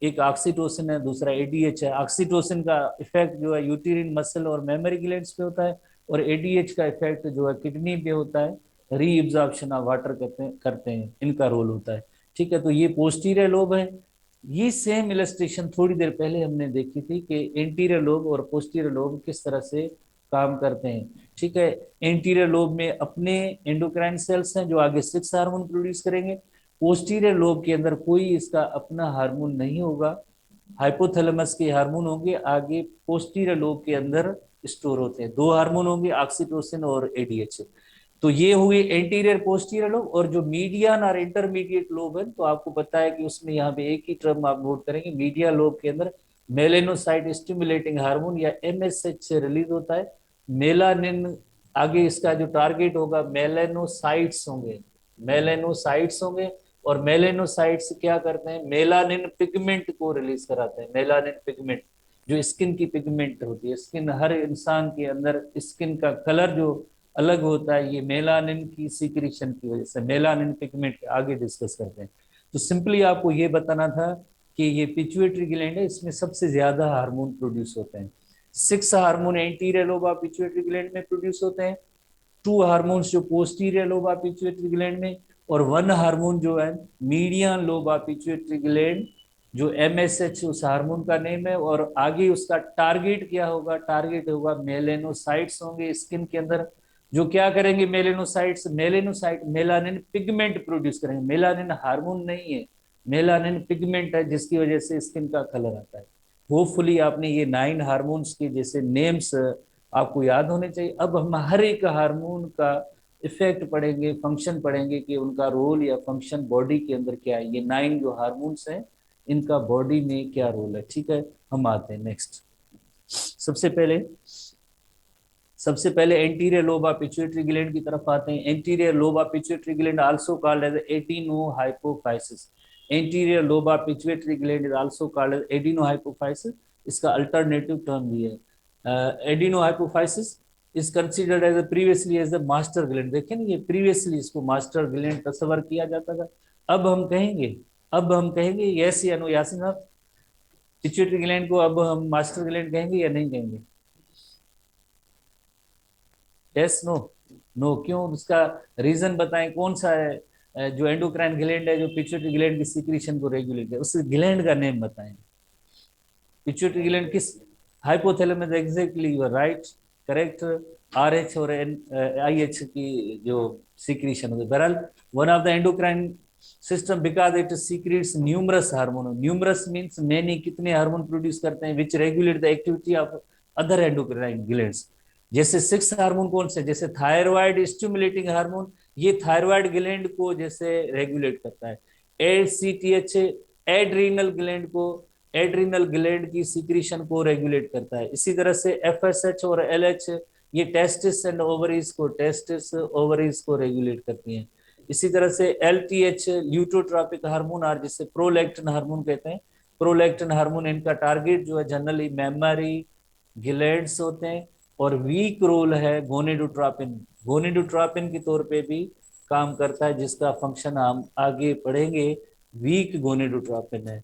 एक ऑक्सीटोसिन है, दूसरा एडीएच है। ऑक्सीटोसिन का इफेक्ट जो है यूटेरिन मसल और मेमोरी ग्लैंड्स पे होता है, और एडीएच का इफेक्ट जो है किडनी पे होता है, रीअब्जॉर्प्शन ऑफ वाटर करते हैं, इनका रोल होता है। ठीक है, तो ये पोस्टीरियर लोब है। ये सेम इलस्ट्रेशन थोड़ी देर पहले हमने देखी थी कि एंटीरियर लोब और पोस्टीरियर लोब किस तरह से काम करते हैं, ठीक है। एंटीरियर लोब में अपने एंडोक्राइन सेल्स हैं जो आगे 6 हार्मोन प्रोड्यूस करेंगे। पोस्टीरियर लोब के अंदर कोई इसका अपना हार्मोन नहीं होगा, हाइपोथैलेमस के हार्मोन होंगे आगे पोस्टीरियर लोब के अंदर स्टोर होते हैं। 2 हार्मोन होंगे, ऑक्सीटोसिन और एडीएच। तो ये हुई एंटीरियर पोस्टीरियर लोब। और जो मीडियन और इंटरमीडिएट लोब है, तो आपको पता है कि उसमें यहाँ पे एक ही टर्म आप नोट करेंगे, मीडिया लोब के अंदर मेलेनोसाइट स्टिमुलेटिंग हार्मोन या एमएसएच से रिलीज होता है मेलानिन। आगे इसका जो टारगेट होगा मेलेनोसाइट्स होंगे, मेलेनोसाइट्स होंगे। और मेलेनोसाइट्स क्या करते हैं, मेलानिन पिगमेंट को रिलीज कराते हैं। मेलानिन पिगमेंट जो स्किन की पिगमेंट होती है, स्किन हर इंसान के अंदर स्किन का कलर जो अलग होता है, ये मेलानिन की सीक्रेशन की वजह से। मेलानिन पिगमेंट आगे डिस्कस करते हैं। तो सिंपली आपको ये बताना था कि ये पिट्यूटरी ग्लैंड है, इसमें सबसे ज्यादा हार्मोन प्रोड्यूस होते हैं। 6 hormone anterior lobe pituitary gland में प्रोड्यूस होते हैं, 2 हार्मोन्स जो पोस्टीरियर लोबा पिट्यूटरी ग्लैंड में, और 1 हार्मोन जो है मीडियन लोबा पिट्यूटरी ग्लैंड जो एमएसएच उस हार्मोन का नेम है। और आगे उसका टारगेट क्या होगा, टारगेट होगा मेलेनोसाइट्स होंगे स्किन के अंदर, जो क्या करेंगे melanocytes, melanocyte melanin pigment produce करेंगे। मेलानिन हार्मोन नहीं है, मेलानिन पिगमेंट है, जिसकी वजह से स्किन का कलर आता है। होपफुली आपने ये 9 हार्मोन्स के जैसे नेम्स आपको याद होने चाहिए। अब हम हर एक हार्मोन का इफेक्ट पढ़ेंगे, फंक्शन पढ़ेंगे कि उनका रोल या फंक्शन बॉडी के अंदर क्या है। ये 9 जो हार्मोन्स हैं इनका बॉडी में क्या रोल है, ठीक है। हम आते हैं नेक्स्ट। सबसे पहले एंटीरियर लोबा पिट्यूटरी ग्लैंड की तरफ आते हैं। Anterior lobe pituitary gland also called as adenohypophysis. Anterior lobe pituitary gland is also called as adenohypophysis. इसका अल्टरनेटिव टर्म भी है adenohypophysis is considered as previously as the master gland. देखें ना, ये प्रीवियसली इसको मास्टर ग्लैंड तस्वर किया जाता था। अब हम कहेंगे यस या नो, यासिन साहब, पिट्यूटरी ग्लैंड को अब हम मास्टर ग्लैंड कहेंगे या नहीं कहेंगे? Yes no? नो क्यों? उसका रीजन बताएं, कौन सा है जो एंडोक्राइन ग्लैंड है जो पिट्यूटरी ग्लैंड की सीक्रेशन को रेगुलेट है, उस ग्लैंड का नेम बताएं। पिट्यूटरी ग्लैंड किस, hypothalamus, exactly you are right, correct. RH और आईएच की जो सीक्रेशन होती है। बहरहाल one of the endocrine system because it secretes numerous hormone. Numerous means many, कितने हार्मोन प्रोड्यूस करते हैं, which regulate the activity of other endocrine glands. जैसे 6 हार्मोन कौन से, जैसे थायराइड स्टिमुलेटिंग हार्मोन, ये थायराइड ग्लैंड को जैसे रेगुलेट करता है। एसीटीएच एड्रीनल ग्लैंड को, एड्रीनल ग्लैंड की सीक्रेशन को रेगुलेट करता है। इसी तरह से एफएसएच और एलएच ये टेस्टिस एंड ओवरीज को, टेस्टिस ओवरीज को रेगुलेट करती हैं। इसी तरह से एलटीएच ल्यूटोट्रॉपिक हार्मोन, और जिसे प्रोलैक्टिन हार्मोन कहते हैं। प्रोलैक्टिन हार्मोन इनका टारगेट जो है जनरली मेमोरी ग्लैंड्स होते हैं। और वीक रोल है गोनेडोट्रोपिन, गोनेडोट्रोपिन के तौर पे भी काम करता है, जिसका फंक्शन हम आगे पढ़ेंगे। वीक गोनेडोट्रोपिन है,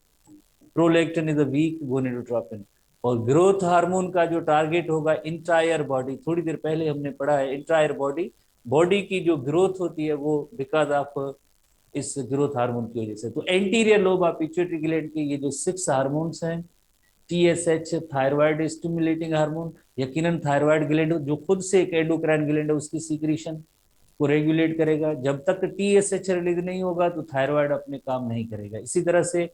prolactin is a weak gonadotropin. और ग्रोथ हार्मोन का जो टारगेट होगा इंटायर बॉडी, थोड़ी देर पहले हमने पढ़ा है, इंटायर बॉडी, बॉडी की जो ग्रोथ होती है वो बिकॉज ऑफ इस ग्रोथ हार्मोन की वजह से। तो anterior lobe of pituitary gland के ये जो 6 हार्मोन्स हैं, टीएसएच थायराइड स्टिमुलेटिंग हार्मोन, यकीनन थायराइड ग्लैंड जो खुद से एक एंडोक्राइन ग्लैंड है उसकी सीक्रेशन को रेगुलेट करेगा। जब तक टीएसएच रिलीज नहीं होगा तो थायराइड अपने काम नहीं करेगा। इसी तरह से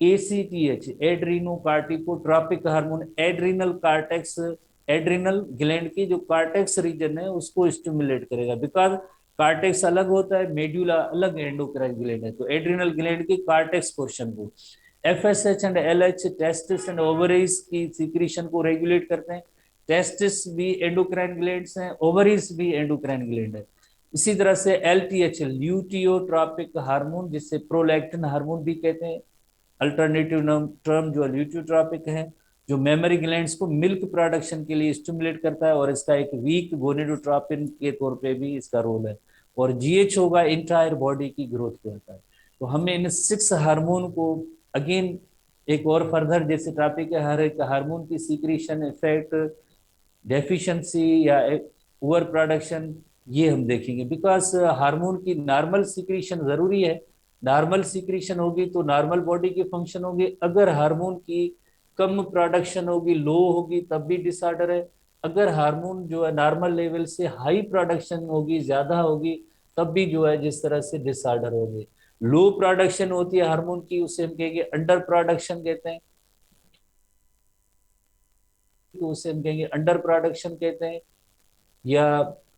ACTH adrenocorticotropic hormone, adrenal cortex, adrenal gland की जो कार्टेक्स रीजन है उसको स्टिमुलेट करेगा। बिकॉज कार्टेक्स अलग होता है, मेड्यूला अलग एंडोक्राइन ग्लैंड है, तो एड्रीनल ग्लैंड की कार्टेक्स पोर्शन को। FSH and LH testis and ovaries की सीक्रेशन को रेगुलेट करते हैं। टेस्टिस भी एंडोक्राइन ग्लैंड्स हैं, ओवरीज भी एंडोक्राइन ग्लैंड है। इसी तरह से एलटीएच ल्यूटियोट्रॉपिक हार्मोन, जिससे प्रोलैक्टिन हार्मोन भी कहते हैं, अल्टरनेटिव टर्म जो ल्यूटियोट्रॉपिक है, जो मेमोरी ग्लैंड्स को मिल्क प्रोडक्शन के लिए स्टिमुलेट करता है, और इसका एक वीक गोनेडोट्रोपिन के तौर पे भी इसका रोल है। और जीएच होगा इंटायर बॉडी की ग्रोथ पे होता है। तो हमने इन 6 हार्मोन को अगेन एक और फर्दर जैसे टॉपिक है, हर एक हार्मोन की सीक्रेशन इफेक्ट, डेफिशिएंसी या ओवर प्रोडक्शन, ये हम देखेंगे। बिकॉज हार्मोन की नॉर्मल सीक्रेशन जरूरी है, नॉर्मल सीक्रेशन होगी तो नॉर्मल बॉडी के फंक्शन होंगे। अगर हार्मोन की कम प्रोडक्शन होगी, लो होगी, तब भी डिसऑर्डर है। अगर हार्मोन जो है नॉर्मल लेवल से हाई प्रोडक्शन होगी, ज्यादा होगी, तब भी जो है जिस तरह से डिसऑर्डर होगी। लो प्रोडक्शन होती है हार्मोन की, उसे हम कहेंगे अंडर प्रोडक्शन कहते हैं, तो उसे हम कहेंगे अंडर प्रोडक्शन कहते हैं, या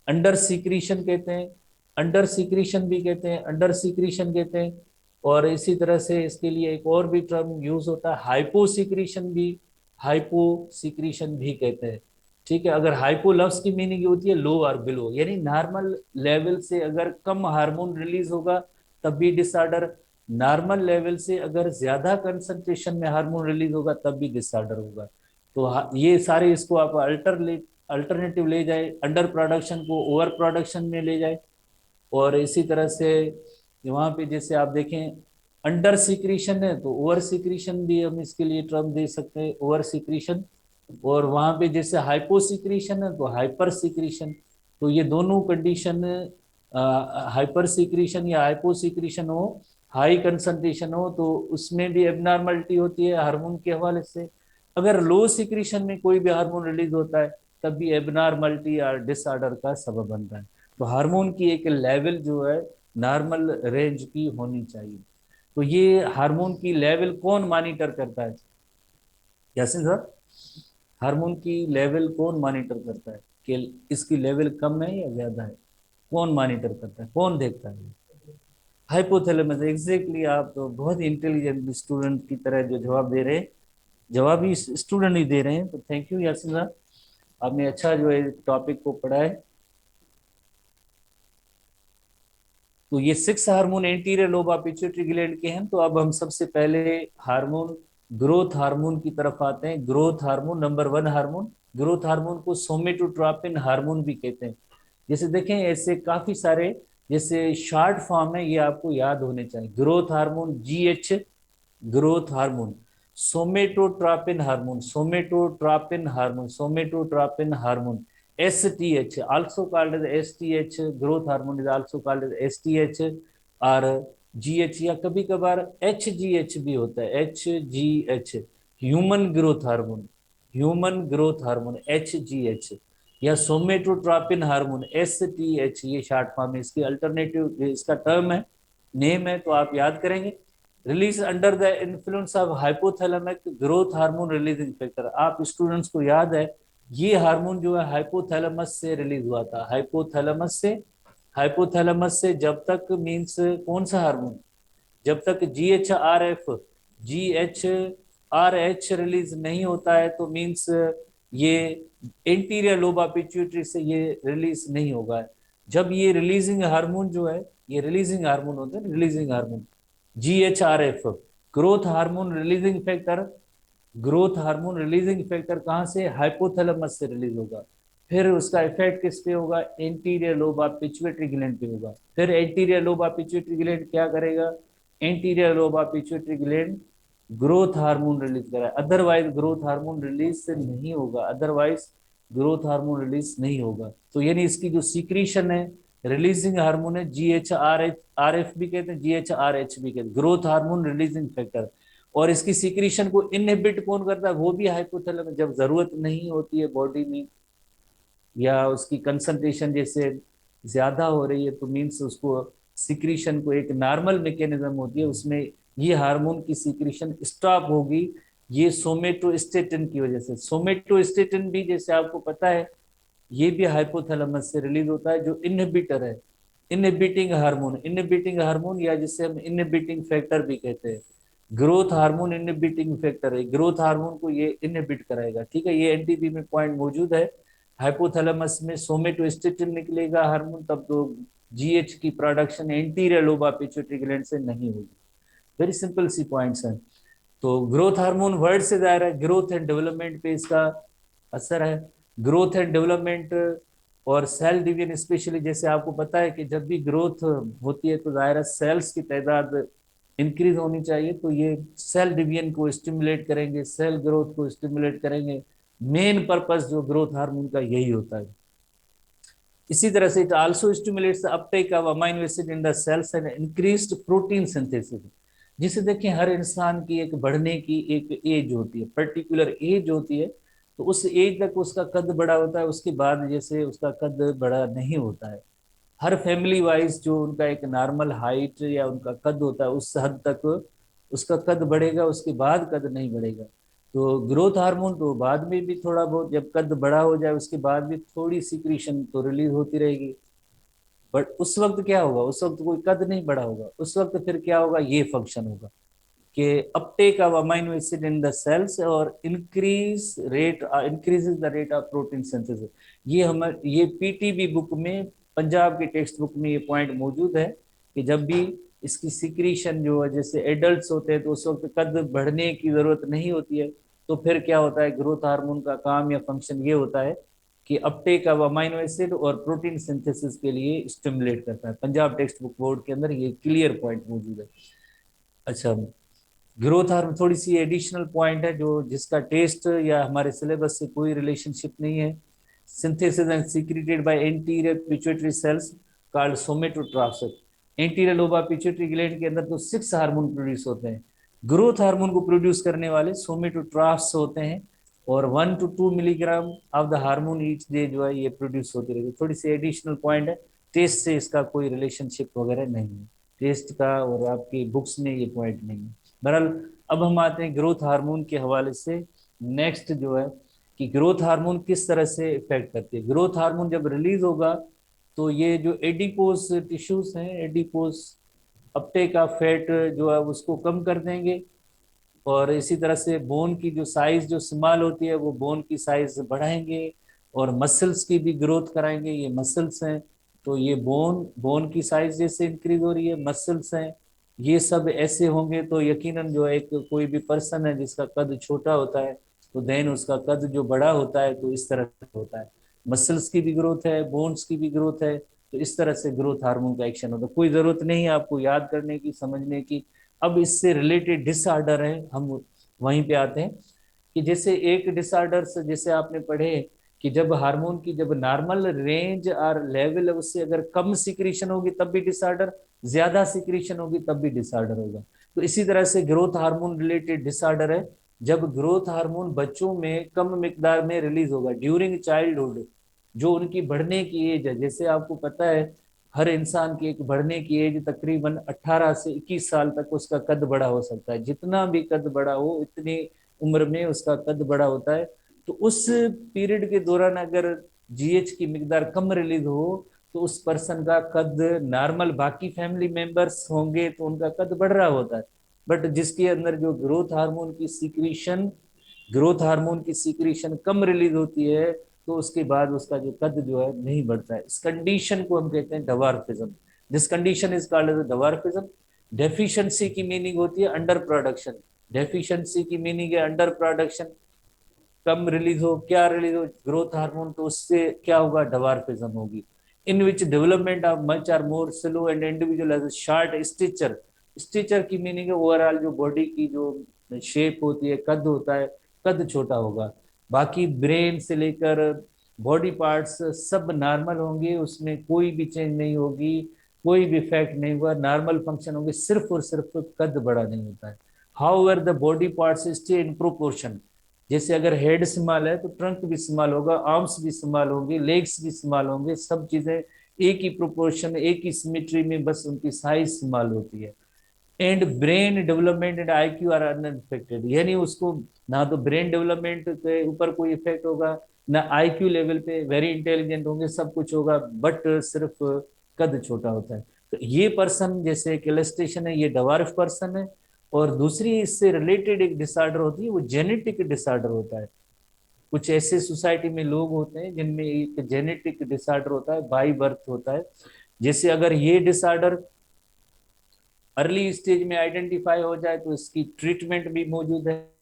अंडर सीक्रीशन कहते हैं, अंडर सीक्रीशन भी कहते हैं, अंडर सीक्रीशन कहते हैं। और इसी तरह से इसके लिए एक और भी टर्म यूज होता है, हाइपो सीक्रीशन भी, हाइपो सीक्रीशन भी कहते हैं। ठीक है, अगर हाइपो लफ्ज की मीनिंग होती है लो और बिलो, यानी नॉर्मल लेवल से अगर कम हार्मोन रिलीज होगा तब भी डिसऑर्डर, नॉर्मल लेवल से अगर ज्यादा कंसंट्रेशन में हार्मोन रिलीज होगा तब भी डिसऑर्डर होगा। तो ये सारे, इसको आप अल्टरनेटिव ले जाए, अंडर प्रोडक्शन को ओवर प्रोडक्शन में ले जाए। और इसी तरह से वहां पे जैसे आप देखें अंडर सीक्रीशन है तो ओवर सीक्रीशन भी हम इसके लिए टर्म दे सकते हैं, ओवर सीक्रीशन। और वहां पे जैसे हाइपो सीक्रीशन है तो हाइपर सीक्रीशन। तो ये दोनों कंडीशन, हाइपर सीक्रीशन या हाइपो सीक्रीशन हो, हाई कंसंट्रेशन हो तो उसमें भी एबनॉर्मलिटी होती है हार्मोन के हवाले से। अगर लो सीक्रीशन में कोई भी हार्मोन रिलीज होता है तब भी एबनॉर्मलिटी या डिसऑर्डर का सबब बनता है। तो हार्मोन की एक लेवल जो है नॉर्मल रेंज की होनी चाहिए। तो ये हार्मोन की लेवल कौन मॉनिटर करता है, यासिन सर? हार्मोन की लेवल कौन मॉनिटर करता है कि इसकी लेवल कम है या ज्यादा है? कौन मॉनिटर करता है, कौन देखता है? Hypothalamus, exactly. आप तो बहुत इंटेलिजेंट स्टूडेंट की तरह जो जवाब दे रहे हैं, जवाब ही स्टूडेंट ही दे रहे हैं, तो थैंक यू यासिन साहब, आपने अच्छा जो है टॉपिक को पढ़ा है। तो ये 6 hormone anterior lobe of pituitary gland के हैं। तो अब हम सबसे पहले हार्मोन, ग्रोथ हार्मोन की तरफ आते हैं। Growth hormone number 1 hormone, growth hormone को सोमेटोट्रोपिन हार्मोन भी कहते हैं। जैसे देखें ऐसे काफी सारे, जैसे शॉर्ट फॉर्म है ये आपको याद होने चाहिए। Growth hormone GH, growth hormone, somatotropin hormone, somatotropin hormone, somatotropin hormone, STH, also called as STH, growth hormone is also called as STH और GH, या कभी कभार HGH भी होता है, HGH, human growth hormone, human growth hormone HGH, या somatotropin hormone STH, ये short form है, इसकी अल्टरनेटिव इसका टर्म है, नेम है, तो आप याद करेंगे। Release under the influence of hypothalamic growth hormone releasing factor. आप स्टूडेंट्स को याद है ये हार्मोन जो है हाइपोथैलेमस से रिलीज हुआ था, हाइपोथैलेमस से, हाइपोथैलेमस से जब तक मींस कौन सा हार्मोन, जब तक GHRH रिलीज नहीं होता है तो मींस ये एंटीरियर लोब ऑफ पिट्यूटरी से ये रिलीज नहीं होगा। जब ये रिलीजिंग हार्मोन जो है, ये रिलीजिंग हार्मोन होता है, releasing hormone GHRF, growth hormone releasing factor, growth hormone releasing factor कहाँ से, हाइपोथैलेमस से रिलीज होगा। फिर उसका इफेक्ट किस पे होगा, anterior lobe of pituitary gland पे होगा। फिर anterior lobe of pituitary gland क्या करेगा, anterior lobe of pituitary gland growth hormone release कराए, अदरवाइज ग्रोथ हार्मोन रिलीज से नहीं होगा, अदरवाइज ग्रोथ हार्मोन रिलीज नहीं होगा। तो यानी इसकी जो सीक्रीशन है, रिलीजिंग हार्मोन है, GHRF भी कहते हैं, GHRH भी कहते हैं, ग्रोथ हार्मोन रिलीजिंग फैक्टर। और इसकी सीक्रीशन को इनहिबिट कौन करता है, वो भी हाइपोथैलेमस, जब जरूरत नहीं होती है बॉडी में या उसकी कंसंट्रेशन जैसे ज्यादा हो रही है तो मीन्स उसको सिक्रीशन को, एक नॉर्मल मैकेनिज्म होती है उसमें ये हार्मोन की सिक्रीशन स्टॉप होगी, ये सोमेटोस्टेटिन की वजह से। सोमेटोस्टेटिन भी जैसे आपको पता है ये भी हाइपोथैलेमस से रिलीज होता है, जो इनहिबिटर है, इनहिबिटिंग हार्मोन, इनहिबिटिंग हार्मोन या जिसे हम इनहिबिटिंग फैक्टर भी कहते हैं। ग्रोथ हार्मोन इनहिबिटिंग फैक्टर है, ग्रोथ हार्मोन को ये इनहिबिट कराएगा। ठीक है, ये एनटीपी में पॉइंट मौजूद है। हाइपोथैलेमस में सोमेटोस्टेटिन निकलेगा हार्मोन, तब तो GH की production anterior lobe of pituitary gland से नहीं होगी। वेरी सिंपल सी पॉइंट्स हैं। तो ग्रोथ हार्मोन वर्ड से जाहिर है ग्रोथ एंड डेवलपमेंट पे इसका असर है। ग्रोथ एंड डेवलपमेंट और सेल डिवीजन, स्पेशली जैसे आपको पता है कि जब भी ग्रोथ होती है तो जाहिर है सेल्स की तादाद इंक्रीज होनी चाहिए, तो ये सेल डिवीजन को स्टिमुलेट करेंगे, सेल ग्रोथ को स्टिमुलेट करेंगे। मेन पर्पस जो ग्रोथ हार्मोन का यही होता है। इसी तरह से it also stimulates the uptake of amino acid in the cells and increased protein synthesis. जिसे देखें हर इंसान की एक बढ़ने की एक एज होती है, पर्टिकुलर एज होती है, तो उस एज तक उसका कद बड़ा होता है, उसके बाद जैसे उसका कद बड़ा नहीं होता है। हर फैमिली वाइज जो उनका एक नॉर्मल हाइट या उनका कद होता है उस हद तक उसका कद बढ़ेगा, उसके बाद कद नहीं बढ़ेगा। तो ग्रोथ हार्मोन तो बाद में भी थोड़ा बहुत, जब कद बड़ा हो जाए उसके बाद भी थोड़ी सिक्रीशन तो रिलीज होती रहेगी। बट उस वक्त क्या होगा, उस वक्त कोई कद नहीं बढ़ा होगा, उस वक्त फिर क्या होगा, ये फंक्शन होगा कि uptake of amino acid in the cells और increases the rate of protein synthesis. ये पीटीबी बुक में, पंजाब की टेक्स्ट बुक में ये पॉइंट मौजूद है कि जब भी इसकी सिक्रीशन जो है, जैसे एडल्ट्स होते हैं तो उस वक्त कद बढ़ने की जरूरत नहीं होती है। तो फिर क्या होता है, ग्रोथ हार्मोन का काम या फंक्शन ये होता है कि अपटेक ऑफ अमाइनो एसिड और प्रोटीन सिंथेसिस के लिए स्टिमुलेट करता है। पंजाब टेक्स्ट बुक बोर्ड के अंदर ये क्लियर पॉइंट मौजूद है। अच्छा, ग्रोथ हार्मोन थोड़ी सी एडिशनल पॉइंट है जो जिसका टेस्ट या हमारे सिलेबस से कोई रिलेशनशिप नहीं है। Synthesis and secreted by anterior pituitary cells called somatotrophs. Anterior lobe pituitary gland के अंदर तो 6 हार्मोन प्रोड्यूस होते हैं। ग्रोथ हार्मोन को प्रोड्यूस करने वाले सोमेटोट्रॉफ्स होते हैं, और 1 to 2 milligram of the hormone each day जो है ये प्रोड्यूस होती रहेगी। थोड़ी सी एडिशनल पॉइंट है, टेस्ट से इसका कोई रिलेशनशिप वगैरह नहीं है, टेस्ट का और आपकी बुक्स में ये पॉइंट नहीं है। बहरहाल, अब हम आते हैं ग्रोथ हार्मोन के हवाले से नेक्स्ट जो है कि ग्रोथ हार्मोन किस तरह से इफेक्ट करती है। ग्रोथ हार्मोन जब रिलीज होगा तो ये जो एडिपोज टिश्यूज हैं, एडिपोज अपटेक का फैट जो है उसको कम कर देंगे, और इसी तरह से बोन की जो साइज जो स्मॉल होती है वो बोन की साइज बढ़ाएंगे, और मसल्स की भी ग्रोथ कराएंगे। ये मसल्स हैं, तो ये बोन बोन की साइज जैसे इंक्रीज हो रही है, मसल्स हैं, ये सब ऐसे होंगे तो यकीनन जो है एक कोई भी पर्सन है जिसका कद छोटा होता है तो देन उसका कद जो बड़ा होता है तो इस तरह से होता है। मसल्स की भी ग्रोथ है, बोन्स की भी ग्रोथ है, तो इस तरह से ग्रोथ हार्मोन का एक्शन होता है। कोई जरूरत नहीं है आपको याद करने की, समझने की। अब इससे रिलेटेड डिसऑर्डर है, हम वहीं पे आते हैं कि जैसे एक डिसऑर्डर से जैसे आपने पढ़े कि जब हार्मोन की जब नॉर्मल रेंज और लेवल उससे अगर कम सिक्रीशन होगी तब भी डिसऑर्डर, ज्यादा सिक्रीशन होगी तब भी डिसऑर्डर होगा। तो इसी तरह से ग्रोथ हार्मोन रिलेटेड डिसऑर्डर है जब ग्रोथ हार्मोन बच्चों में कम मिकदार में रिलीज होगा ड्यूरिंग चाइल्डहुड, जो उनकी बढ़ने की एज है। जैसे आपको पता है हर इंसान की एक बढ़ने की एज तकरीबन 18 से 21 साल तक उसका कद बड़ा हो सकता है। जितना भी कद बड़ा हो इतनी उम्र में उसका कद बड़ा होता है। तो उस पीरियड के दौरान अगर जीएच की मिकदार कम रिलीज हो तो उस पर्सन का कद नॉर्मल, बाकी फैमिली मेंबर्स होंगे तो उनका कद बढ़ रहा होता है। बट जिसके अंदर जो ग्रोथ हार्मोन की सीक्रेशन कम रिलीज होती है तो उसके बाद उसका जो कद जो है नहीं बढ़ता है। इस कंडीशन को हम कहते हैं dwarfism. This condition is called as dwarfism. Deficiency की मीनिंग होती है अंडर प्रोडक्शन। डेफिशिएंसी की मीनिंग है अंडर प्रोडक्शन। कम रिलीज हो, क्या रिलीज हो, ग्रोथ हार्मोन, तो उससे क्या होगा, डवार्फिज्म होगी। In which development of much are more slow and individual as short stature. Stature की मीनिंग है ओवरऑल जो बॉडी की जो शेप होती है, कद होता है, कद छोटा होगा। बाकी ब्रेन से लेकर बॉडी पार्ट्स सब नॉर्मल होंगे, उसमें कोई भी चेंज नहीं होगी, कोई भी इफेक्ट नहीं हुआ, नॉर्मल फंक्शन होंगे, सिर्फ और सिर्फ कद बड़ा नहीं होता है। However the body parts stay in proportion. जैसे अगर हेड स्मॉल है तो ट्रंक भी स्मॉल होगा, आर्म्स भी स्मॉल होंगे, लेग्स भी स्मॉल होंगे, सब चीजें एक ही प्रोपोर्शन, एक ही सिमेट्री में, बस उनकी साइज स्मॉल होती है। And brain development and IQ are unaffected, यानी उसको ना तो ब्रेन डेवलपमेंट के ऊपर कोई इफेक्ट होगा, ना आईक्यू लेवल पे वेरी इंटेलिजेंट होंगे, सब कुछ होगा, बट सिर्फ कद छोटा होता है। तो ये पर्सन जैसे इलस्ट्रेशन है, ये डवार्फ पर्सन है। और दूसरी इससे रिलेटेड एक डिसऑर्डर होती है, वो जेनेटिक डिसऑर्डर होता है। कुछ ऐसे सोसाइटी में लोग होते हैं जिनमें एक जेनेटिक डिसऑर्डर होता है, बाई बर्थ होता है। जैसे अगर ये डिसऑर्डर अर्ली स्टेज में आइडेंटिफाई हो जाए तो इसकी ट्रीटमेंट भी मौजूद है,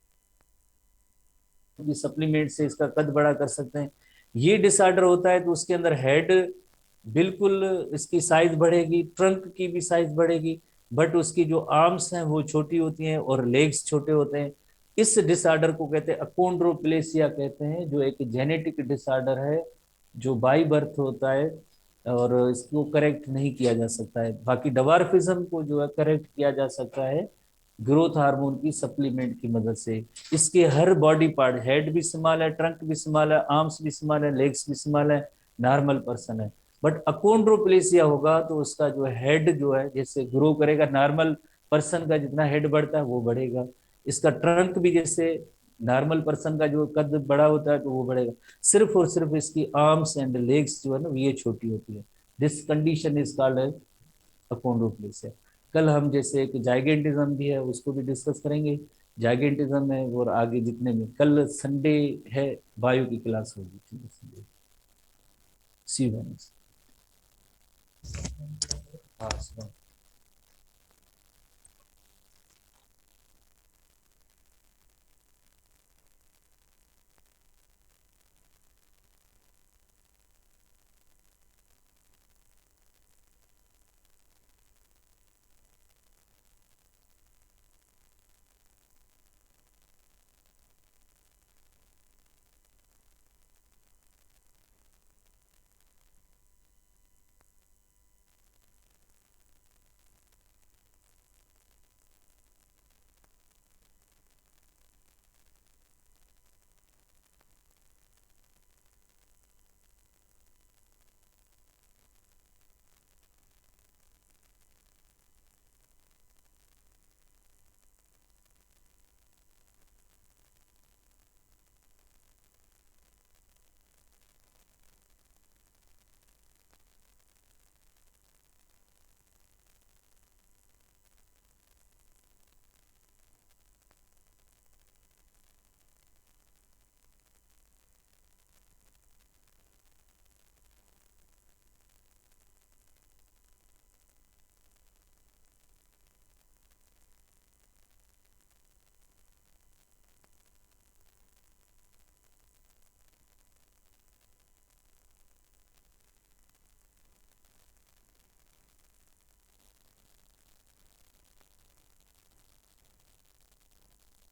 सप्लीमेंट से इसका कद बड़ा कर सकते हैं। ये डिसऑर्डर होता है तो उसके अंदर हेड बिल्कुल इसकी साइज बढ़ेगी, ट्रंक की भी साइज बढ़ेगी, बट उसकी जो आर्म्स हैं वो छोटी होती हैं और लेग्स छोटे होते हैं। इस डिसऑर्डर को कहते हैं अकोंड्रोप्लेसिया कहते हैं, जो एक जेनेटिक डिसऑर्डर है जो बाई बर्थ होता है, और इसको करेक्ट नहीं किया जा सकता है। बाकी डवार्फिज्म को जो है करेक्ट किया जा सकता है ग्रोथ हार्मोन की सप्लीमेंट की मदद से। इसके हर बॉडी पार्ट, हेड भी स्मॉल है, ट्रंक भी स्मॉल है, आर्म्स भी स्मॉल है, लेग्स भी स्मॉल है, नॉर्मल पर्सन है। बट अकोंड्रोप्लेसिया होगा तो उसका जो हेड जो है जैसे ग्रो करेगा, नॉर्मल पर्सन का जितना हेड बढ़ता है वो बढ़ेगा। इसका ट्रंक भी जैसे नॉर्मल पर्सन का जो कद बड़ा होता है तो वो बढ़ेगा। सिर्फ और सिर्फ इसकी आर्म्स एंड लेग्स जो है ना ये छोटी होती है। This condition is called achondroplasia. कल हम जैसे एक जाइगेंटिज्म भी है उसको भी डिस्कस करेंगे। जाइगेंटिज्म है और आगे जितने में, कल संडे है, बायो की क्लास होगी, ठीक है संडे। सी वन। हाँ।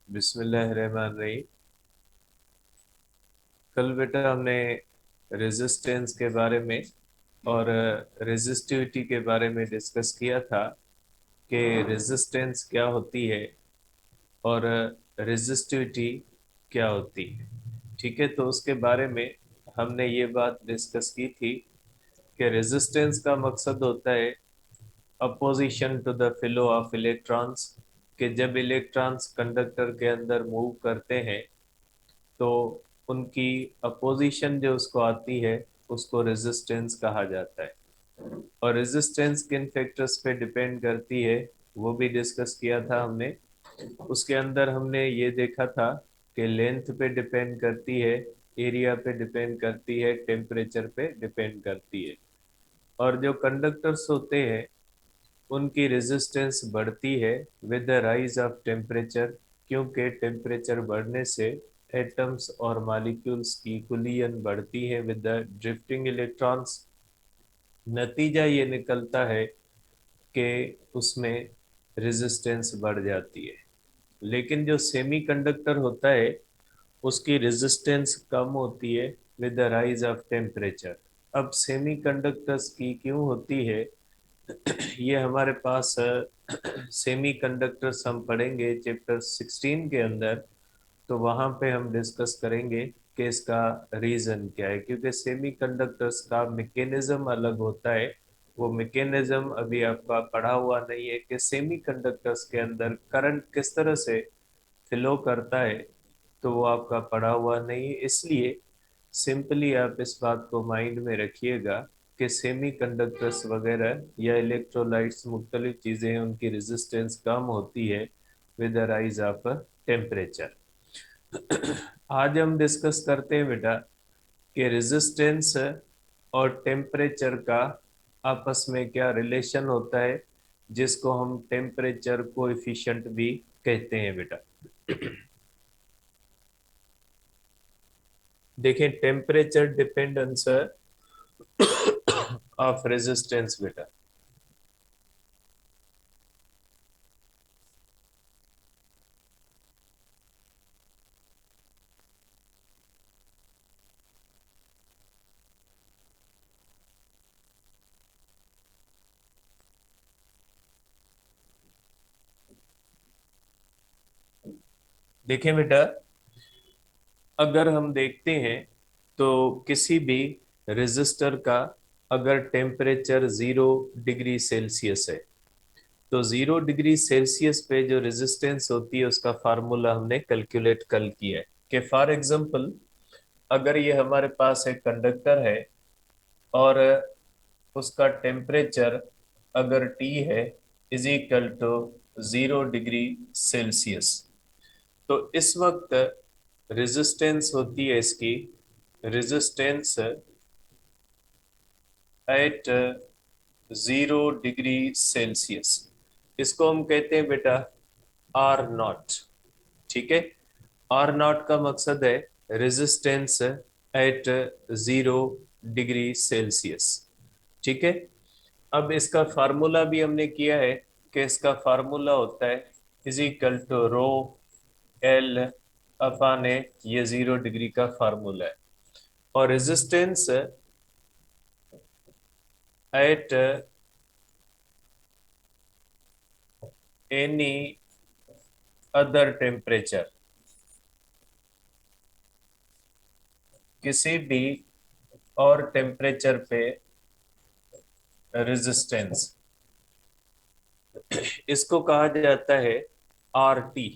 बिस्मिल्लाहिर्रहमानिर्रहीम। कल बेटा हमने रेजिस्टेंस के बारे में और रेजिस्टिविटी के बारे में डिस्कस किया था कि रेजिस्टेंस क्या होती है और रेजिस्टिविटी क्या होती है। ठीक है, तो उसके बारे में हमने ये बात डिस्कस की थी कि रेजिस्टेंस का मकसद होता है opposition to the flow of electrons, कि जब इलेक्ट्रॉन्स कंडक्टर के अंदर मूव करते हैं तो उनकी अपोजिशन जो उसको आती है उसको रेजिस्टेंस कहा जाता है। और रेजिस्टेंस किन फैक्टर्स पे डिपेंड करती है वो भी डिस्कस किया था हमने। उसके अंदर हमने ये देखा था कि लेंथ पे डिपेंड करती है, एरिया पे डिपेंड करती है, टेम्परेचर पे डिपेंड करती है। और जो कंडक्टर्स होते हैं उनकी रेजिस्टेंस बढ़ती है with the rise of temperature, क्योंकि टेम्परेचर बढ़ने से एटम्स और मॉलिक्यूल्स की कुलियन बढ़ती है विद द ड्रिफ्टिंग इलेक्ट्रॉन्स। नतीजा ये निकलता है कि उसमें रेजिस्टेंस बढ़ जाती है। लेकिन जो सेमीकंडक्टर होता है उसकी रेजिस्टेंस कम होती है with the rise of temperature. अब सेमीकंडक्टर्स की क्यों होती है ये हमारे पास सेमी कंडक्टर्स हम पढ़ेंगे चैप्टर 16 के अंदर। तो वहाँ पे हम डिस्कस करेंगे कि इसका रीज़न क्या है, क्योंकि सेमी कंडक्टर्स का मैकेनिज्म अलग होता है। वो मैकेनिज्म अभी आपका पढ़ा हुआ नहीं है कि सेमी कंडक्टर्स के अंदर करंट किस तरह से फ्लो करता है, तो वो आपका पढ़ा हुआ नहीं है। इसलिए सिंपली आप इस बात को माइंड में रखिएगा कि सेमी कंडक्टर्स वगैरह या इलेक्ट्रोलाइट्स मुख्तलिफ चीज़ें हैं, उनकी रेजिस्टेंस कम होती है with the rise of temperature. आज हम डिस्कस करते हैं बेटा कि रेजिस्टेंस और टेम्परेचर का आपस में क्या रिलेशन होता है, जिसको हम टेम्परेचर कोएफिशिएंट भी कहते हैं बेटा। देखें, टेम्परेचर डिपेंडेंस ऑफ रेजिस्टेंस बेटा। देखें बेटा, अगर हम देखते हैं तो किसी भी रेजिस्टर का अगर टेम्परेचर 0 डिग्री सेल्सियस है, तो 0 डिग्री सेल्सियस पे जो रेजिस्टेंस होती है उसका फार्मूला हमने कैलकुलेट कल किया है कि फॉर एग्जांपल अगर ये हमारे पास एक कंडक्टर है और उसका टेम्परेचर अगर T है is equal to 0 degree Celsius, तो इस वक्त रेजिस्टेंस होती है इसकी रेजिस्टेंस एट 0 डिग्री सेल्सियस। इसको हम कहते हैं बेटा आर नॉट। ठीक है, आर नॉट का मकसद है रेजिस्टेंस एट 0 डिग्री सेल्सियस। ठीक है, अब इसका फार्मूला भी हमने किया है कि इसका फार्मूला होता है is equal to rho L upon A, ये 0 डिग्री का फार्मूला है। और resistance at any other temperature, किसी भी और टेम्परेचर पे रेजिस्टेंस, इसको कहा जाता है आर टी।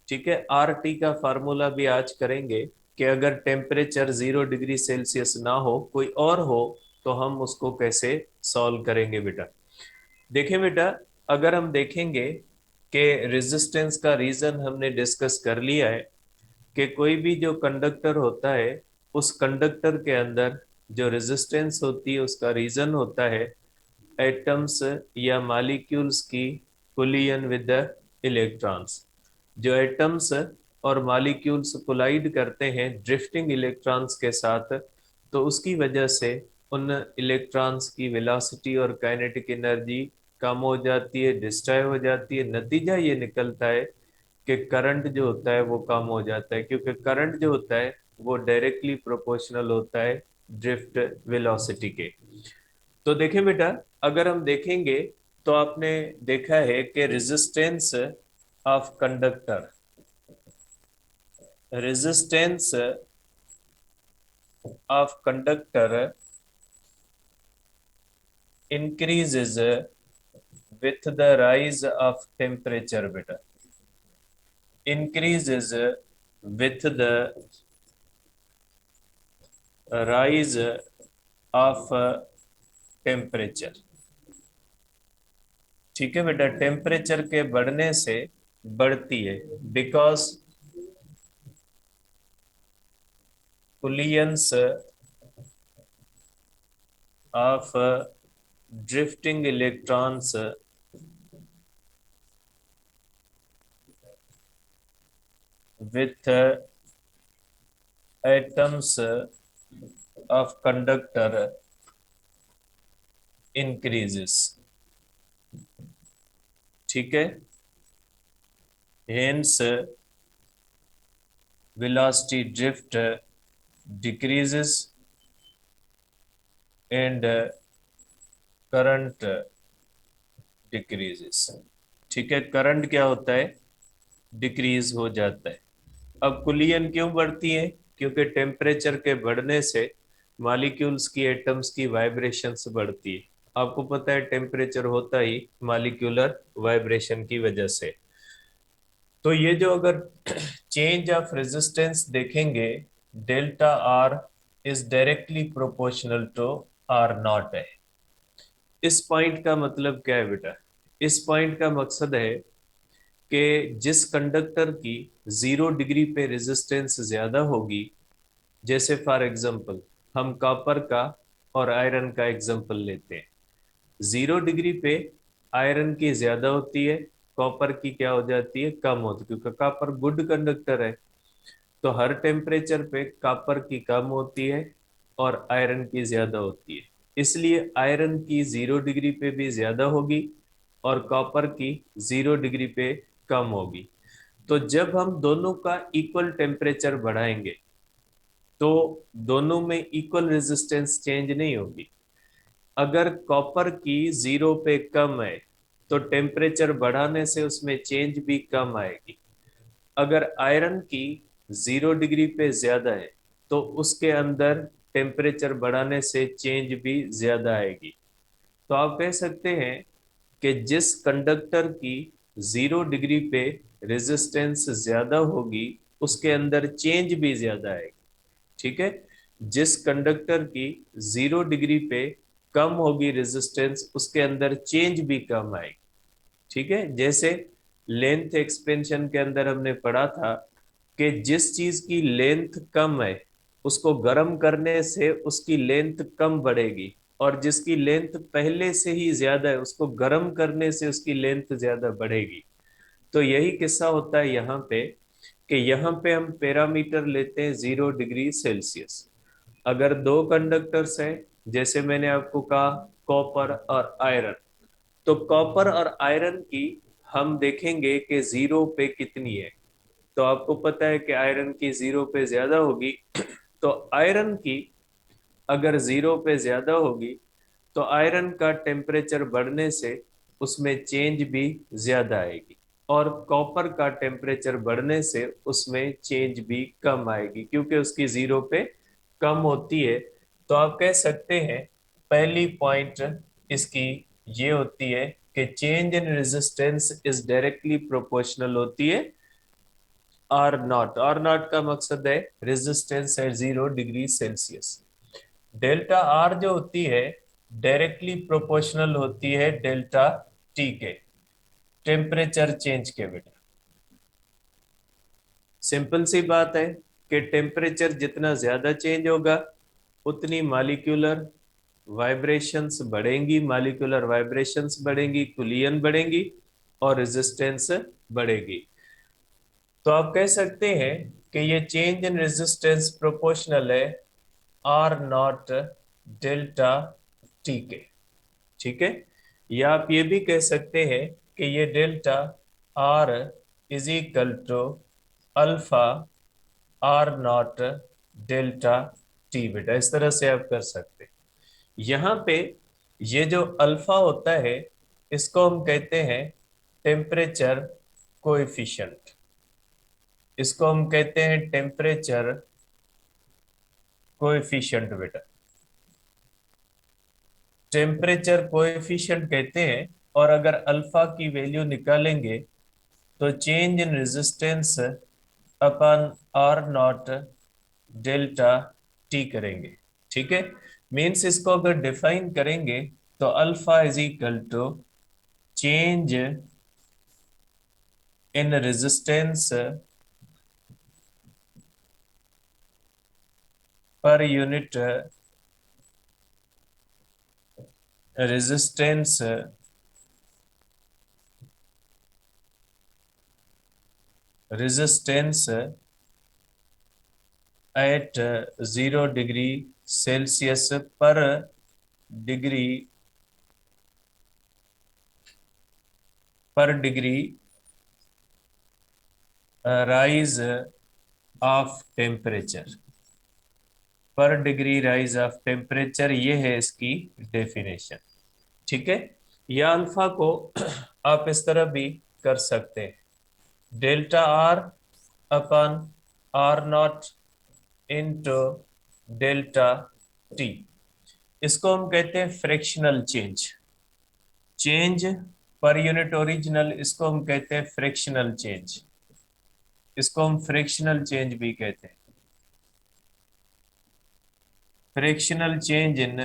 ठीक है, आर टी का फार्मूला भी आज करेंगे कि अगर टेम्परेचर 0 डिग्री सेल्सियस ना हो, कोई और हो, तो हम उसको कैसे सॉल्व करेंगे बेटा। देखिए बेटा, अगर हम देखेंगे कि रेजिस्टेंस का रीजन हमने डिस्कस कर लिया है कि कोई भी जो कंडक्टर होता है उस कंडक्टर के अंदर जो रेजिस्टेंस होती है उसका रीजन होता है एटम्स या मॉलिक्यूल्स की कोलिजन विद द इलेक्ट्रॉन्स। जो एटम्स और मॉलिक्यूल्स कोलाइड करते हैं ड्रिफ्टिंग इलेक्ट्रॉन्स के साथ, तो उसकी वजह से उन इलेक्ट्रॉन्स की वेलोसिटी और काइनेटिक एनर्जी कम हो जाती है, डिस्ट्रॉय हो जाती है। नतीजा ये निकलता है कि करंट जो होता है वो कम हो जाता है, क्योंकि करंट जो होता है वो डायरेक्टली प्रोपोर्शनल होता है ड्रिफ्ट वेलोसिटी के। तो देखें बेटा, अगर हम देखेंगे तो आपने देखा है कि resistance of conductor, resistance of conductor increases with the rise of temperature बेटा, increases with the rise of temperature। ठीक है बेटा, टेम्परेचर के बढ़ने से बढ़ती है, because collisions of drifting electrons with atoms of conductor increases। ठीक है, hence velocity drift decreases and current decreases। ठीक है, करंट क्या होता है, डिक्रीज हो जाता है। अब कुलियन क्यों बढ़ती है, क्योंकि टेम्परेचर के बढ़ने से मॉलिक्यूल्स की एटम्स की वाइब्रेशंस बढ़ती है। आपको पता है टेम्परेचर होता ही मॉलिक्यूलर वाइब्रेशन की वजह से। तो ये जो अगर चेंज ऑफ रेजिस्टेंस देखेंगे, delta R is directly proportional to R nought है। इस पॉइंट का मतलब क्या है बेटा, इस पॉइंट का मकसद है कि जिस कंडक्टर की 0 डिग्री पे रेजिस्टेंस ज्यादा होगी, जैसे फॉर एग्जांपल हम कॉपर का और आयरन का एग्जांपल लेते हैं। 0 डिग्री पे आयरन की ज्यादा होती है, कॉपर की क्या हो जाती है, कम होती है, क्योंकि कॉपर गुड कंडक्टर है। तो हर टेम्परेचर पे कॉपर की कम होती है और आयरन की ज्यादा होती है, इसलिए आयरन की 0 डिग्री पे भी ज्यादा होगी और कॉपर की 0 डिग्री पे कम होगी। तो जब हम दोनों का इक्वल टेम्परेचर बढ़ाएंगे तो दोनों में इक्वल रेजिस्टेंस चेंज नहीं होगी। अगर कॉपर की 0 पे कम है तो टेम्परेचर बढ़ाने से उसमें चेंज भी कम आएगी। अगर आयरन की 0 डिग्री पे ज्यादा है तो उसके अंदर टेम्परेचर बढ़ाने से चेंज भी ज्यादा आएगी। तो आप कह सकते हैं कि जिस कंडक्टर की 0 डिग्री पे रेजिस्टेंस ज्यादा होगी उसके अंदर चेंज भी ज्यादा आएगी। ठीक है। जिस कंडक्टर की 0 डिग्री पे कम होगी रेजिस्टेंस उसके अंदर चेंज भी कम आएगी। ठीक है। जैसे लेंथ एक्सपेंशन के अंदर हमने पढ़ा था कि जिस चीज की लेंथ कम है उसको गर्म करने से उसकी लेंथ कम बढ़ेगी, और जिसकी लेंथ पहले से ही ज्यादा है उसको गर्म करने से उसकी लेंथ ज्यादा बढ़ेगी। तो यही किस्सा होता है यहाँ पे, कि यहाँ पे हम पैरामीटर लेते हैं 0 डिग्री सेल्सियस। अगर दो कंडक्टर्स हैं, जैसे मैंने आपको कहा कॉपर और आयरन, तो कॉपर और आयरन की हम देखेंगे कि 0 पे कितनी है। तो आपको पता है कि आयरन की 0 पे ज्यादा होगी। तो आयरन की अगर 0 पे ज्यादा होगी तो आयरन का टेम्परेचर बढ़ने से उसमें चेंज भी ज्यादा आएगी, और कॉपर का टेम्परेचर बढ़ने से उसमें चेंज भी कम आएगी क्योंकि उसकी 0 पे कम होती है। तो आप कह सकते हैं पहली पॉइंट इसकी ये होती है कि change in resistance is directly proportional होती है आर नॉट का मकसद है resistance at 0 degree Celsius. Delta R जो होती है डायरेक्टली प्रोपोर्शनल होती है डेल्टा टी के, टेम्परेचर चेंज के बेटा। सिंपल सी बात है कि टेम्परेचर जितना ज्यादा चेंज होगा उतनी मॉलिक्यूलर वाइब्रेशंस बढ़ेंगी, मॉलिक्यूलर वाइब्रेशंस बढ़ेंगी, कुलियन बढ़ेंगी और रेजिस्टेंस बढ़ेगी। तो आप कह सकते हैं कि ये चेंज इन रेजिस्टेंस प्रोपोर्शनल है आर नॉट डेल्टा टी के। ठीक है। या आप ये भी कह सकते हैं कि ये delta R is equal to alpha R not delta T बेटा, इस तरह से आप कर सकते हैं। यहाँ पे ये जो अल्फा होता है इसको हम कहते हैं टेम्परेचर कोएफिशिएंट, इसको हम कहते हैं टेम्परेचर कोएफिशिएंट बेटा, टेम्परेचर कोएफिशिएंट कहते हैं। और अगर अल्फा की वैल्यू निकालेंगे तो change in resistance upon R not delta T करेंगे। ठीक है। मीन्स इसको अगर डिफाइन करेंगे तो alpha is equal to change in resistance per unit resistance resistance at 0 degree Celsius degree per degree rise of temperature, per degree rise of temperature, ये है इसकी डेफिनेशन। ठीक है। या अल्फा को आप इस तरह भी कर सकते हैं, delta R upon R nought into delta T. इसको हम कहते हैं fractional change, change per unit original, इसको हम कहते हैं फ्रैक्शनल चेंज, इसको हम फ्रैक्शनल चेंज भी कहते हैं, फ्रैक्शनल चेंज इन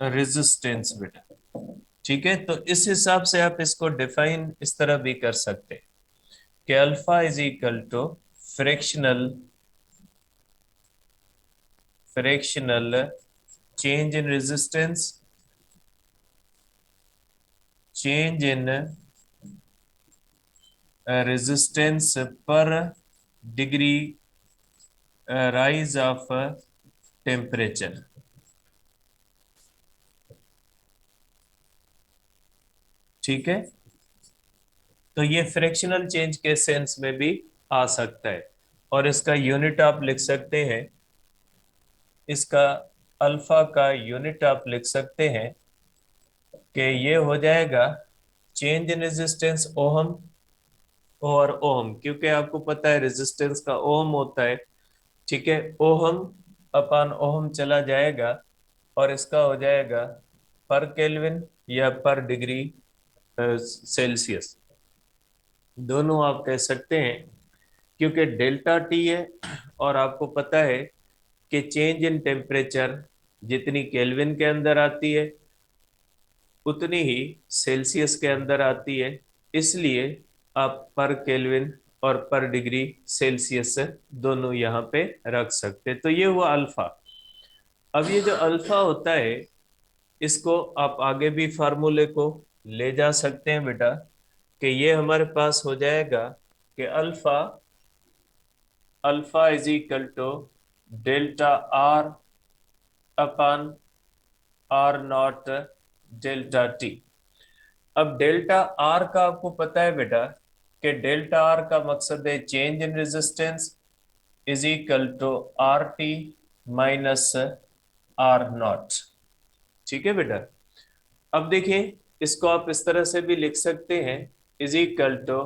रेजिस्टेंस बेटा। ठीक है। तो इस हिसाब से आप इसको डिफाइन इस तरह भी कर सकते हैं कि alpha is equal to fractional fractional change in resistance, change in resistance per degree rise of temperature. ठीक है। तो ये फ्रैक्शनल चेंज के सेंस में भी आ सकता है, और इसका यूनिट आप लिख सकते हैं, इसका अल्फा का यूनिट आप लिख सकते हैं कि ये हो जाएगा चेंज इन रेजिस्टेंस ओहम और ओम, क्योंकि आपको पता है रेजिस्टेंस का ओम होता है। ठीक है, ओहम अपान ओहम चला जाएगा और इसका हो जाएगा पर केल्विन या पर डिग्री सेल्सियस, दोनों आप कह सकते हैं, क्योंकि डेल्टा टी है और आपको पता है कि चेंज इन टेम्परेचर जितनी केल्विन के अंदर आती है उतनी ही सेल्सियस के अंदर आती है, इसलिए आप पर केल्विन और पर डिग्री सेल्सियस दोनों यहाँ पे रख सकते हैं। तो ये हुआ अल्फा। अब ये जो अल्फा होता है इसको आप आगे भी फार्मूले को ले जा सकते हैं बेटा, कि ये हमारे पास हो जाएगा कि alpha alpha is equal to delta R upon R not delta T. अब डेल्टा आर का आपको पता है बेटा कि डेल्टा आर का मकसद है change in resistance is equal to R T minus R not. ठीक है बेटा, अब देखिए इसको आप इस तरह से भी लिख सकते हैं, is equal to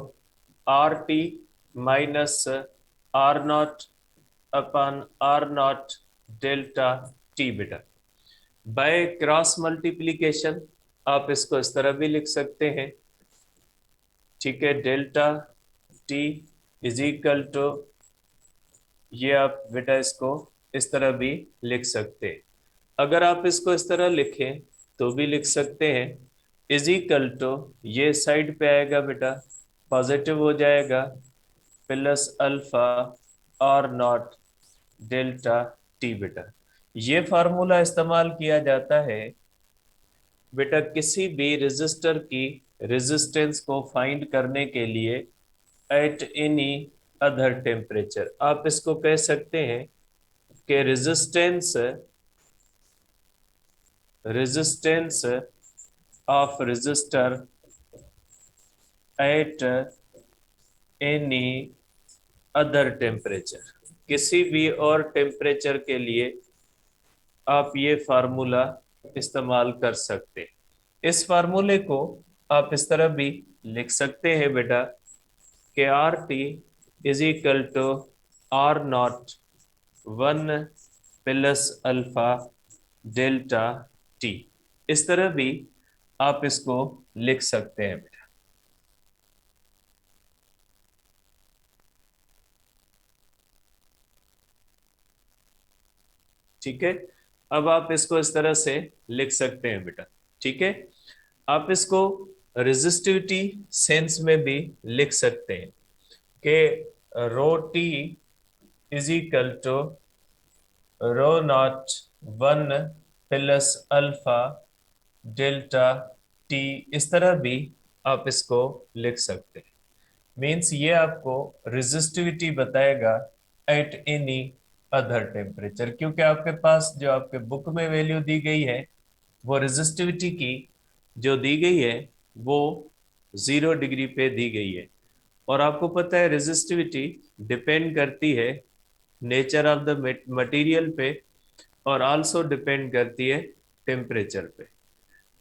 R T minus R not upon R not delta T बेटा। बाय क्रॉस मल्टीप्लीकेशन आप इसको इस तरह भी लिख सकते हैं। ठीक है, delta T is equal to, ये आप बेटा इसको इस तरह भी लिख सकते हैं। अगर आप इसको इस तरह लिखें तो भी लिख सकते हैं, इज इक्वल टू, ये साइड पे आएगा बेटा पॉजिटिव हो जाएगा, प्लस अल्फा और नॉट डेल्टा टी बेटा। ये फार्मूला इस्तेमाल किया जाता है बेटा किसी भी रेजिस्टर की रेजिस्टेंस को फाइंड करने के लिए एट एनी अदर टेम्परेचर। आप इसको कह सकते हैं कि resistance resistance of resistor at any other temperature, किसी भी और टेम्परेचर के लिए आप ये फार्मूला इस्तेमाल कर सकते हैं। इस फार्मूले को आप इस तरह भी लिख सकते हैं बेटा कि R T is equal to R not one plus alpha delta T. इस तरह भी आप इसको लिख सकते हैं बेटा। ठीक है, अब आप इसको इस तरह से लिख सकते हैं बेटा। ठीक है, आप इसको रेजिस्टिविटी सेंस में भी लिख सकते हैं कि rho T is equal to rho not one plus alpha delta T. इस तरह भी आप इसको लिख सकते हैं। मीन्स ये आपको रेजिस्टिविटी बताएगा एट एनी अदर टेम्परेचर, क्योंकि आपके पास जो आपके बुक में वैल्यू दी गई है वो रेजिस्टिविटी की जो दी गई है वो 0 डिग्री पे दी गई है। और आपको पता है रेजिस्टिविटी डिपेंड करती है नेचर ऑफ द मटेरियल पे और आल्सो डिपेंड करती है टेम्परेचर पे,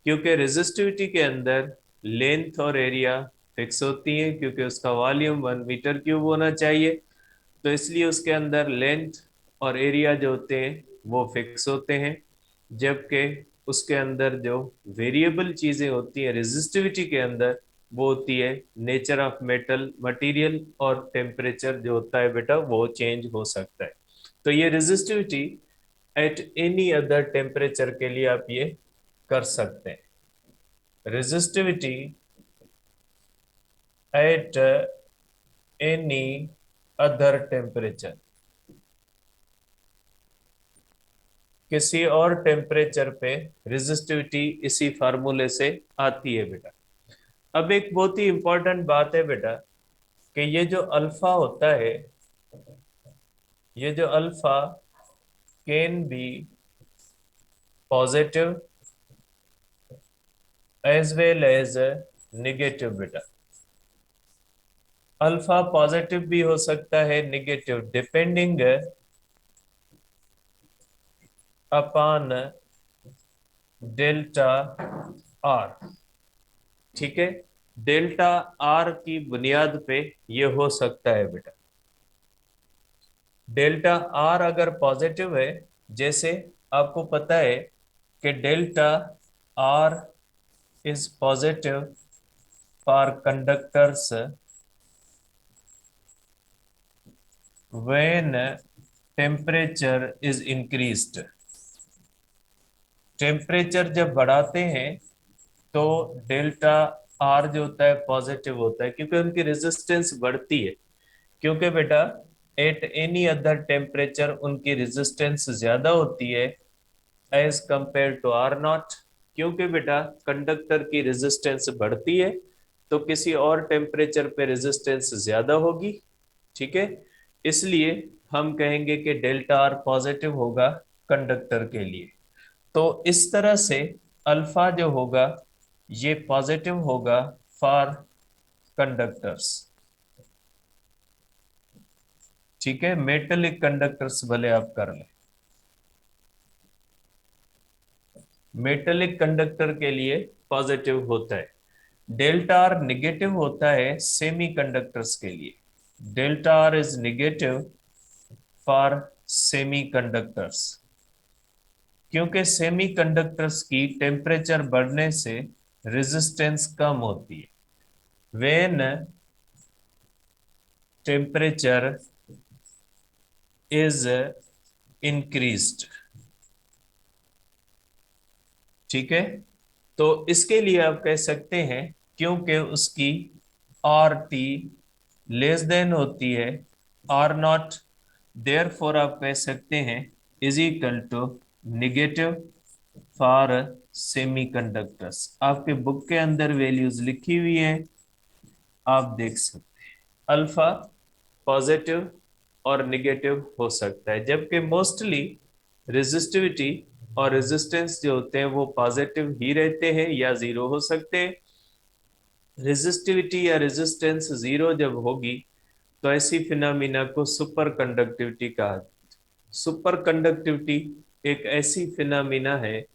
क्योंकि रेजिस्टिविटी के अंदर लेंथ और एरिया फिक्स होती है, क्योंकि उसका वॉल्यूम 1 मीटर क्यूब होना चाहिए, तो इसलिए उसके अंदर लेंथ और एरिया जो होते हैं वो फिक्स होते हैं। जबकि उसके अंदर जो वेरिएबल चीजें होती हैं रेजिस्टिविटी के अंदर वो होती है नेचर ऑफ मेटल मटेरियल, और टेम्परेचर जो होता है बेटा वो चेंज हो सकता है। तो ये resistivity eight any other temperature के लिए आप ये कर सकते हैं। Resistivity eight any other temperature, किसी और टेम्परेचर पे रेजिस्टिविटी इसी फार्मूले से आती है बेटा। अब एक बहुत ही इंपॉर्टेंट बात है बेटा कि ये जो अल्फा होता है, ये जो alpha can be positive as well as negative बेटा। अल्फा पॉजिटिव भी हो सकता है negative, depending upon delta R. ठीक है, डेल्टा आर की बुनियाद पे ये हो सकता है बेटा। डेल्टा आर अगर पॉजिटिव है, जैसे आपको पता है कि delta R is positive for conductors when temperature is increased. Temperature जब बढ़ाते हैं तो डेल्टा आर जो होता है पॉजिटिव होता है, क्योंकि उनकी रेजिस्टेंस बढ़ती है। क्योंकि बेटा एट एनी अदर टेम्परेचर उनकी रेजिस्टेंस ज्यादा होती है as compare to R not. क्योंकि बेटा कंडक्टर की रेजिस्टेंस बढ़ती है तो किसी और टेम्परेचर पे रेजिस्टेंस ज्यादा होगी। ठीक है, इसलिए हम कहेंगे कि डेल्टा आर पॉजिटिव होगा कंडक्टर के लिए। तो इस तरह से अल्फा जो होगा ये पॉजिटिव होगा फॉर कंडक्टर्स। ठीक है, मेटेलिक कंडक्टर्स भले आप कर लें। मेटेलिक कंडक्टर के लिए पॉजिटिव होता है। डेल्टा आर निगेटिव होता है सेमी कंडक्टर्स के लिए। Delta R is negative for semi conductors, क्योंकि सेमी कंडक्टर्स की टेम्परेचर बढ़ने से रेजिस्टेंस कम होती है। When temperature is increased. ठीक है, तो इसके लिए आप कह सकते हैं क्योंकि उसकी आर टी लेस देन होती है आर नॉट, देयर फोर आप कह सकते हैं is equal to negative for semiconductors. आपके बुक के अंदर वैल्यूज लिखी हुई है, आप देख सकते हैं। अल्फा पॉजिटिव और निगेटिव हो सकता है, जबकि मोस्टली रेजिस्टिविटी और रेजिस्टेंस जो होते हैं वो पॉजिटिव ही रहते हैं या जीरो हो सकते हैं। रेजिस्टिविटी या रेजिस्टेंस जीरो जब होगी तो ऐसी फिनोमिना को सुपर कंडक्टिविटी कहा। सुपर कंडक्टिविटी एक ऐसी फिनोमिना है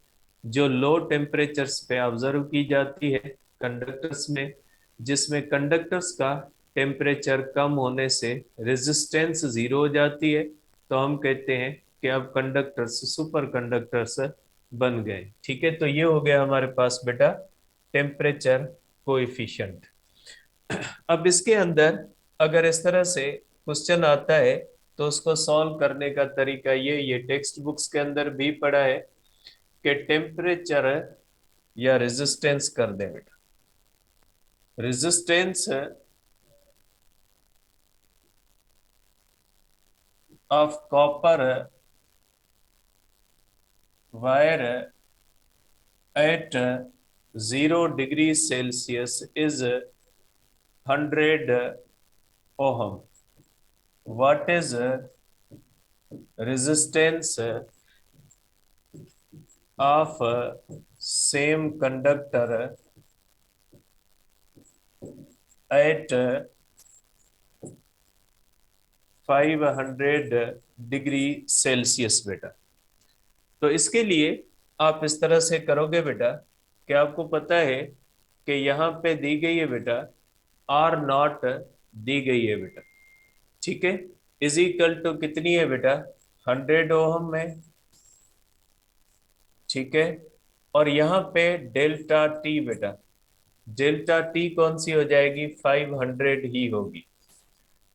जो लो टेम्परेचर्स पे ऑब्जर्व की जाती है कंडक्टर्स में, जिसमें कंडक्टर्स का टेम्परेचर कम होने से रेजिस्टेंस जीरो हो जाती है। तो हम कहते हैं कि अब कंडक्टर्स सुपर कंडक्टर्स बन गए। ठीक है, तो ये हो गया हमारे पास बेटा टेम्परेचर कोएफिशिएंट। अब इसके अंदर अगर इस तरह से क्वेश्चन आता है तो उसको सॉल्व करने का तरीका ये टेक्स्ट बुक्स के अंदर भी पढ़ा है कि टेम्परेचर या रेजिस्टेंस कर दे बेटा। Resistance of copper wire eight 0 degree Celsius is 100 ohm. What is resistance of same conductor at 500 degree Celsius बेटा। तो इसके लिए आप इस तरह से करोगे बेटा कि आपको पता है कि यहाँ पे दी गई है बेटा आर नॉट दी गई है बेटा। ठीक है, इज इक्वल टू कितनी है बेटा 100 ओहम में। ठीक है, और यहाँ पे डेल्टा टी बेटा, डेल्टा टी कौन सी हो जाएगी 500 ही होगी।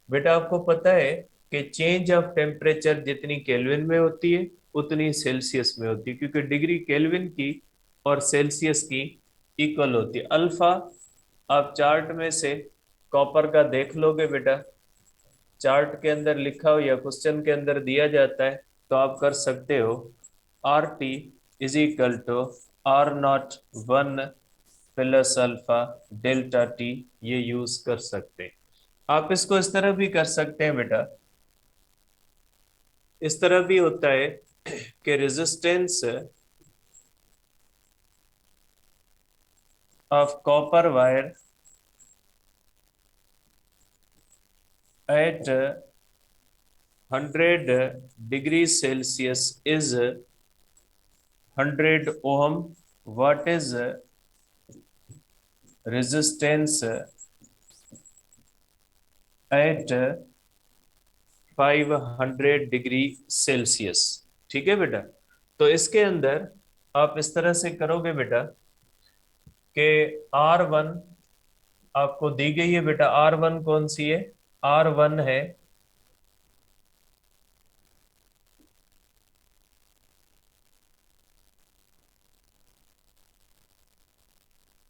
बेटा आपको पता है कि चेंज ऑफ टेम्परेचर जितनी केल्विन में होती है उतनी सेल्सियस में होती है, क्योंकि डिग्री केल्विन की और सेल्सियस की इक्वल होती है। अल्फा आप चार्ट में से कॉपर का देख लोगे बेटा, चार्ट के अंदर लिखा हो या क्वेश्चन के अंदर दिया जाता है तो आप कर सकते हो R T is equal to R not 1 plus alpha delta T, ये यूज कर सकते हैं। आप इसको इस तरह भी कर सकते हैं बेटा, इस तरह भी होता है कि resistance of copper wire eight 100 degree Celsius is 100 ohm. What is resistance at 500 degree Celsius. ठीक है बेटा। तो इसके अंदर आप इस तरह से करोगे बेटा कि R1 आपको दी गई है बेटा। R1 कौन सी है? R1 है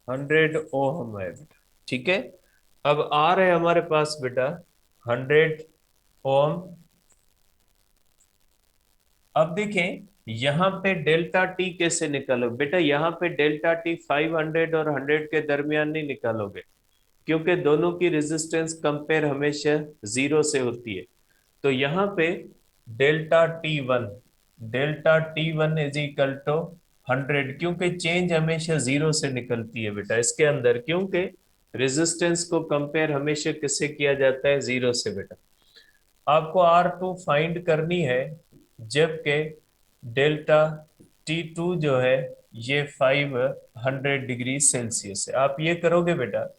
100 ओहम है बेटा। ठीक है। अब R है हमारे पास बेटा 100 ओहम। अब देखें यहां पे डेल्टा टी कैसे निकालो बेटा। यहां पे डेल्टा टी 500 और 100 के दरमियान नहीं निकालोगे, क्योंकि दोनों की रेजिस्टेंस कंपेयर हमेशा जीरो से होती है। तो यहाँ पे delta T one is equal to 100, क्योंकि चेंज हमेशा जीरो से निकलती है बेटा इसके अंदर, क्योंकि रेजिस्टेंस को कंपेयर हमेशा किससे किया जाता है? जीरो से बेटा। आपको R2 फाइंड करनी है, जबकि डेल्टा T2 जो है ये 500 डिग्री सेल्सियस है। आप ये करोगे बेटा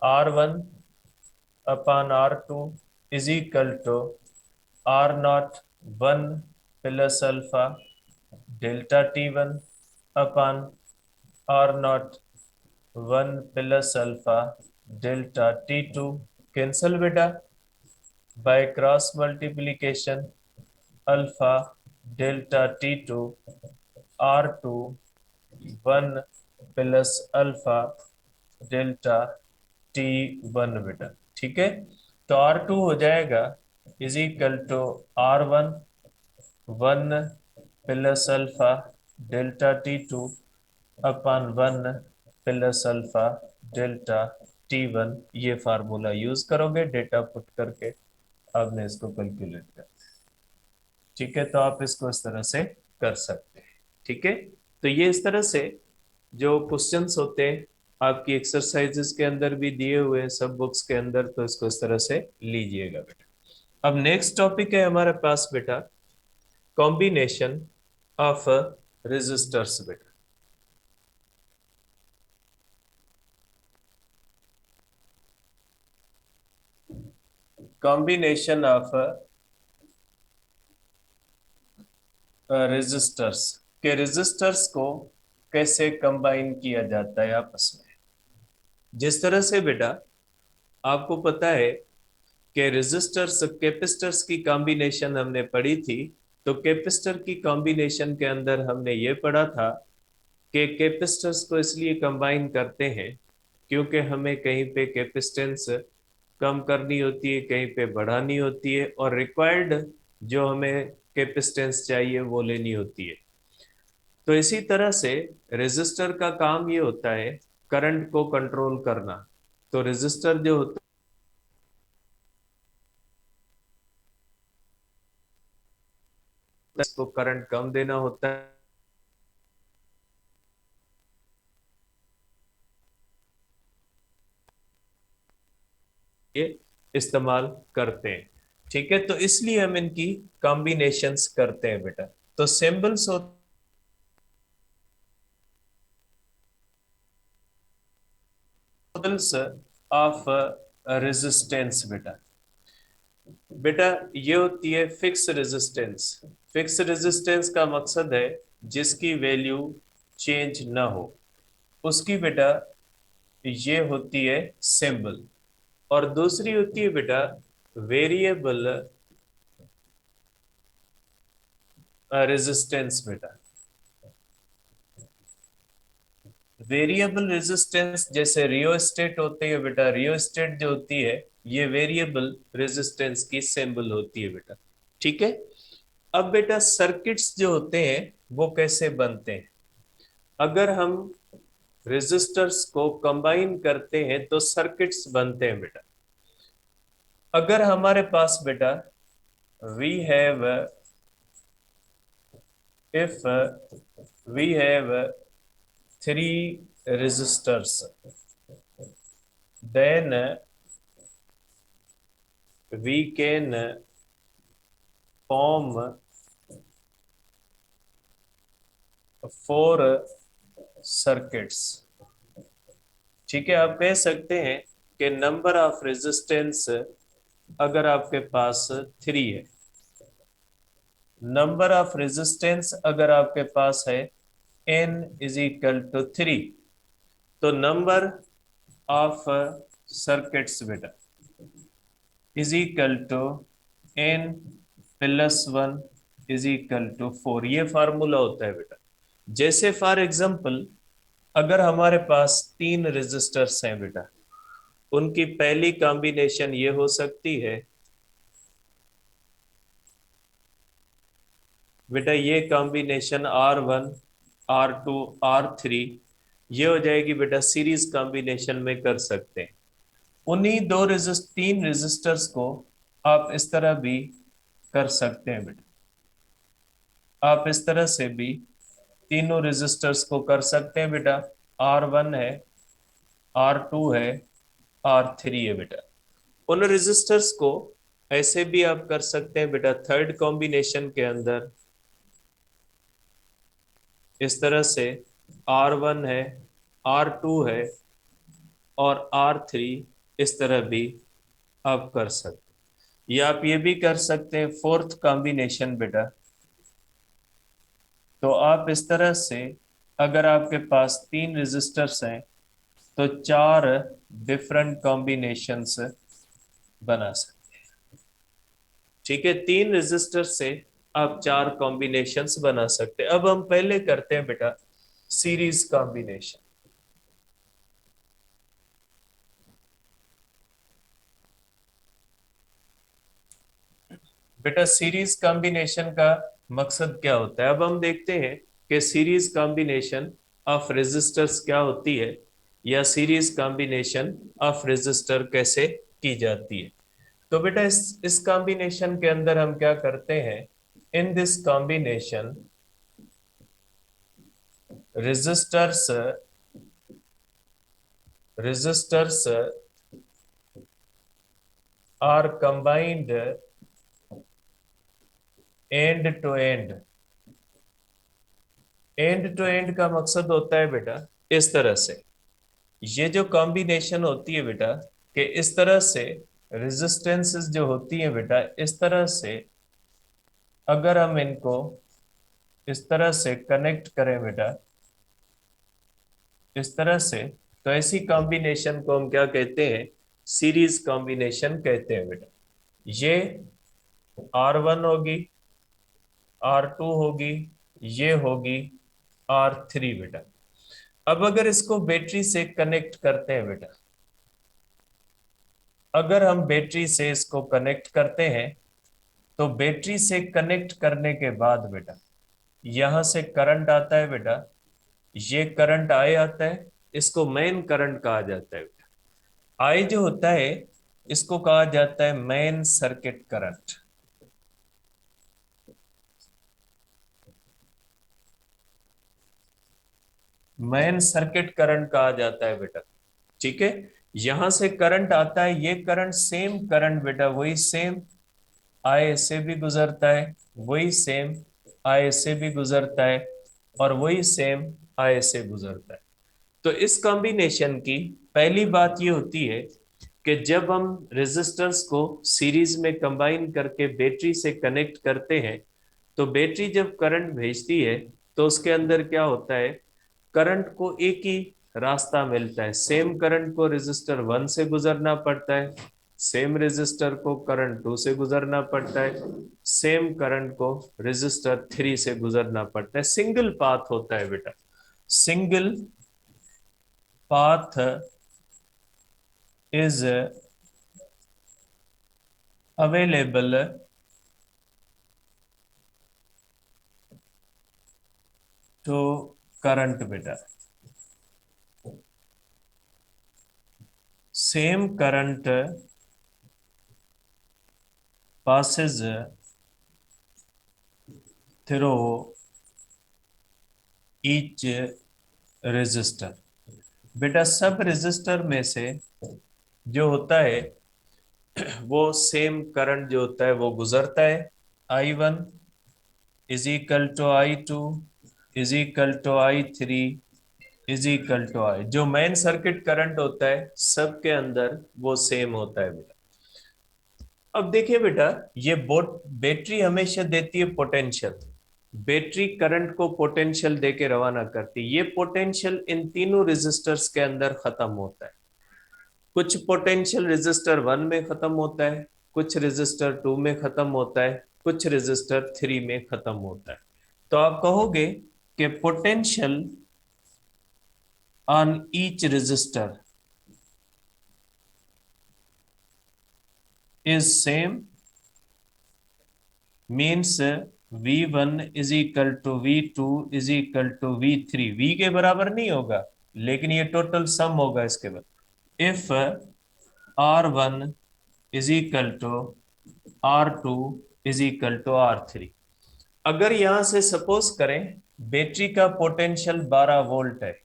R1/R2 is equal to R01 plus alpha delta T1 upon R01 plus alpha delta T2। Cancel बेटा by cross multiplication alpha delta T2 R2 1 plus alpha delta T1 बेटा। ठीक है। तो R2 हो जाएगा is equal to R1 1 plus alpha delta T2 upon 1 plus alpha delta T1। ये formula use करोगे data put करके, आपने इसको कैलकुलेट कर। ठीक है। तो आप इसको इस तरह से कर सकते हैं। ठीक है। तो ये इस तरह से जो क्वेश्चंस होते हैं आपकी एक्सरसाइजेस के अंदर भी दिए हुए हैं सब बुक्स के अंदर, तो इसको इस तरह से लीजिएगा बेटा। अब नेक्स्ट टॉपिक है हमारे पास बेटा कॉम्बिनेशन ऑफ रेजिस्टर्स बेटा। कॉम्बिनेशन ऑफ रेजिस्टर्स के रेजिस्टर्स को कैसे कंबाइन किया जाता है आपस में। जिस तरह से बेटा आपको पता है कि रेजिस्टर्स कैपेसिटर्स की कॉम्बिनेशन हमने पढ़ी थी, तो कैपेसिटर की कॉम्बिनेशन के अंदर हमने ये पढ़ा था कि कैपेसिटर्स को इसलिए कंबाइन करते हैं क्योंकि हमें कहीं पे कैपेसिटेंस कम करनी होती है, कहीं पे बढ़ानी होती है, और रिक्वायर्ड जो हमें कैपेसिटेंस चाहिए वो लेनी होती है। तो इसी तरह से रेजिस्टर का काम ये होता है करंट को कंट्रोल करना। तो रेजिस्टर जो होता है इसको करंट कम देना होता है, ये इस्तेमाल करते हैं। ठीक है। तो इसलिए हम इनकी कॉम्बिनेशंस करते हैं बेटा। तो सिंबल्स ऑफ रेजिस्टेंस बेटा। बेटा ये होती है फिक्स रेजिस्टेंस। फिक्स रेजिस्टेंस का मकसद है जिसकी वैल्यू चेंज ना हो, उसकी बेटा ये होती है सिंबल। और दूसरी होती है बेटा वेरिएबल रेजिस्टेंस बेटा। वेरिएबल रेजिस्टेंस जैसे रियोस्टेट होते हैं बेटा, रियोस्टेट जो होती है ये वेरिएबल रेजिस्टेंस की सिंबल होती है बेटा। ठीक है। अब बेटा सर्किट्स जो होते हैं वो कैसे बनते हैं। अगर हम रेजिस्टर्स को कंबाइन करते हैं तो सर्किट्स बनते हैं बेटा। अगर हमारे पास बेटा we have if we have three resistors, then we can form four circuits। ठीक है, आप कह सकते हैं कि नंबर ऑफ रेजिस्टेंस अगर आपके पास 3 है, नंबर ऑफ रेजिस्टेंस अगर आपके पास है n इज इक्वल टू 3, तो नंबर ऑफ सर्किट्स बेटा is equal to n plus 1 is equal to 4। ये फार्मूला होता है बेटा। जैसे फॉर एग्जांपल अगर हमारे पास 3 रेजिस्टर्स हैं बेटा, उनकी पहली कॉम्बिनेशन ये हो सकती है बेटा, ये कॉम्बिनेशन R1 R2 R3, ये हो जाएगी बेटा सीरीज कॉम्बिनेशन में कर सकते हैं। उन्हीं 3 रेजिस्टर्स को आप इस तरह भी कर सकते हैं बेटा, आप इस तरह से भी तीनों रेजिस्टर्स को कर सकते हैं बेटा। R1 है, R2 है, R3 है बेटा। उन रेजिस्टर्स को ऐसे भी आप कर सकते हैं बेटा, थर्ड कॉम्बिनेशन के अंदर इस तरह से R1 है, R2 है और R3, इस तरह भी आप कर सकते हैं। या आप ये भी कर सकते हैं फोर्थ कॉम्बिनेशन बेटा। तो आप इस तरह से अगर आपके पास 3 रेजिस्टर्स हैं तो 4 डिफरेंट कॉम्बिनेशंस बना सकते हैं। ठीक है, 3 रेजिस्टर से आप 4 कॉम्बिनेशंस बना सकते हैं। अब हम पहले करते हैं बेटा सीरीज कॉम्बिनेशन। बेटा सीरीज कॉम्बिनेशन का मकसद क्या होता है, अब हम देखते हैं कि सीरीज कॉम्बिनेशन ऑफ रेजिस्टर्स क्या होती है, या सीरीज कॉम्बिनेशन ऑफ रेजिस्टर कैसे की जाती है। तो बेटा इस कॉम्बिनेशन के अंदर हम क्या करते हैं, in this combination resistors resistors are combined end to end. End to end का मकसद होता है बेटा इस तरह से, ये जो कॉम्बिनेशन होती है बेटा कि इस तरह से रेजिस्टेंसेस जो होती है बेटा, इस तरह से अगर हम इनको इस तरह से कनेक्ट करें बेटा, इस तरह से, तो ऐसी कॉम्बिनेशन को हम क्या कहते हैं, सीरीज कॉम्बिनेशन कहते हैं बेटा। ये R1 होगी, R2 होगी, ये होगी R3 बेटा। अब अगर इसको बैटरी से कनेक्ट करते हैं बेटा, अगर हम बैटरी से इसको कनेक्ट करते हैं तो बैटरी से कनेक्ट करने के बाद बेटा यहां से करंट आता है बेटा, ये करंट आई आता है, इसको मेन करंट कहा जाता है बेटा। आई जो होता है इसको कहा जाता है main circuit current. Main circuit current कहा जाता है बेटा। ठीक है, यहां से करंट आता है, ये करंट सेम करंट बेटा वही सेम आई से भी गुजरता है, वही सेम आई से भी गुजरता है, और वही सेम आई से गुजरता है। तो इस कॉम्बिनेशन की पहली बात ये होती है कि जब हम रेजिस्टर्स को सीरीज में कंबाइन करके बैटरी से कनेक्ट करते हैं, तो बैटरी जब करंट भेजती है तो उसके अंदर क्या होता है, करंट को एक ही रास्ता मिलता है। सेम करंट को रेजिस्टर 1 से गुजरना पड़ता है, सेम रेजिस्टर को करंट 2 से गुजरना पड़ता है, सेम करंट को रेजिस्टर 3 से गुजरना पड़ता है। सिंगल पाथ होता है बेटा, single path is available to current बेटा। same current passes through each resistor। बेटा सब रेजिस्टर में से जो होता है वो सेम करंट जो होता है वो गुजरता है। I1 is equal to I2 is equal to I3 is equal to I. जो मेन सर्किट करंट होता है सबके अंदर वो सेम होता है बेटा। अब देखिए बेटा, ये बोट बैटरी हमेशा देती है पोटेंशियल। बैटरी करंट को पोटेंशियल देके रवाना करती है। ये पोटेंशियल इन तीनों रेजिस्टर्स के अंदर खत्म होता है। कुछ पोटेंशियल रेजिस्टर 1 में खत्म होता है, कुछ रेजिस्टर 2 में खत्म होता है, कुछ रेजिस्टर 3 में खत्म होता है। तो आप कहोगे कि potential on each resistor is same, means V1 is equal to V2 is equal to V3। V के बराबर नहीं होगा, लेकिन ये टोटल सम होगा इसके बाद। If R1 is equal to R2 is equal to R3। अगर यहां से सपोज करें बैटरी का पोटेंशियल 12 वोल्ट है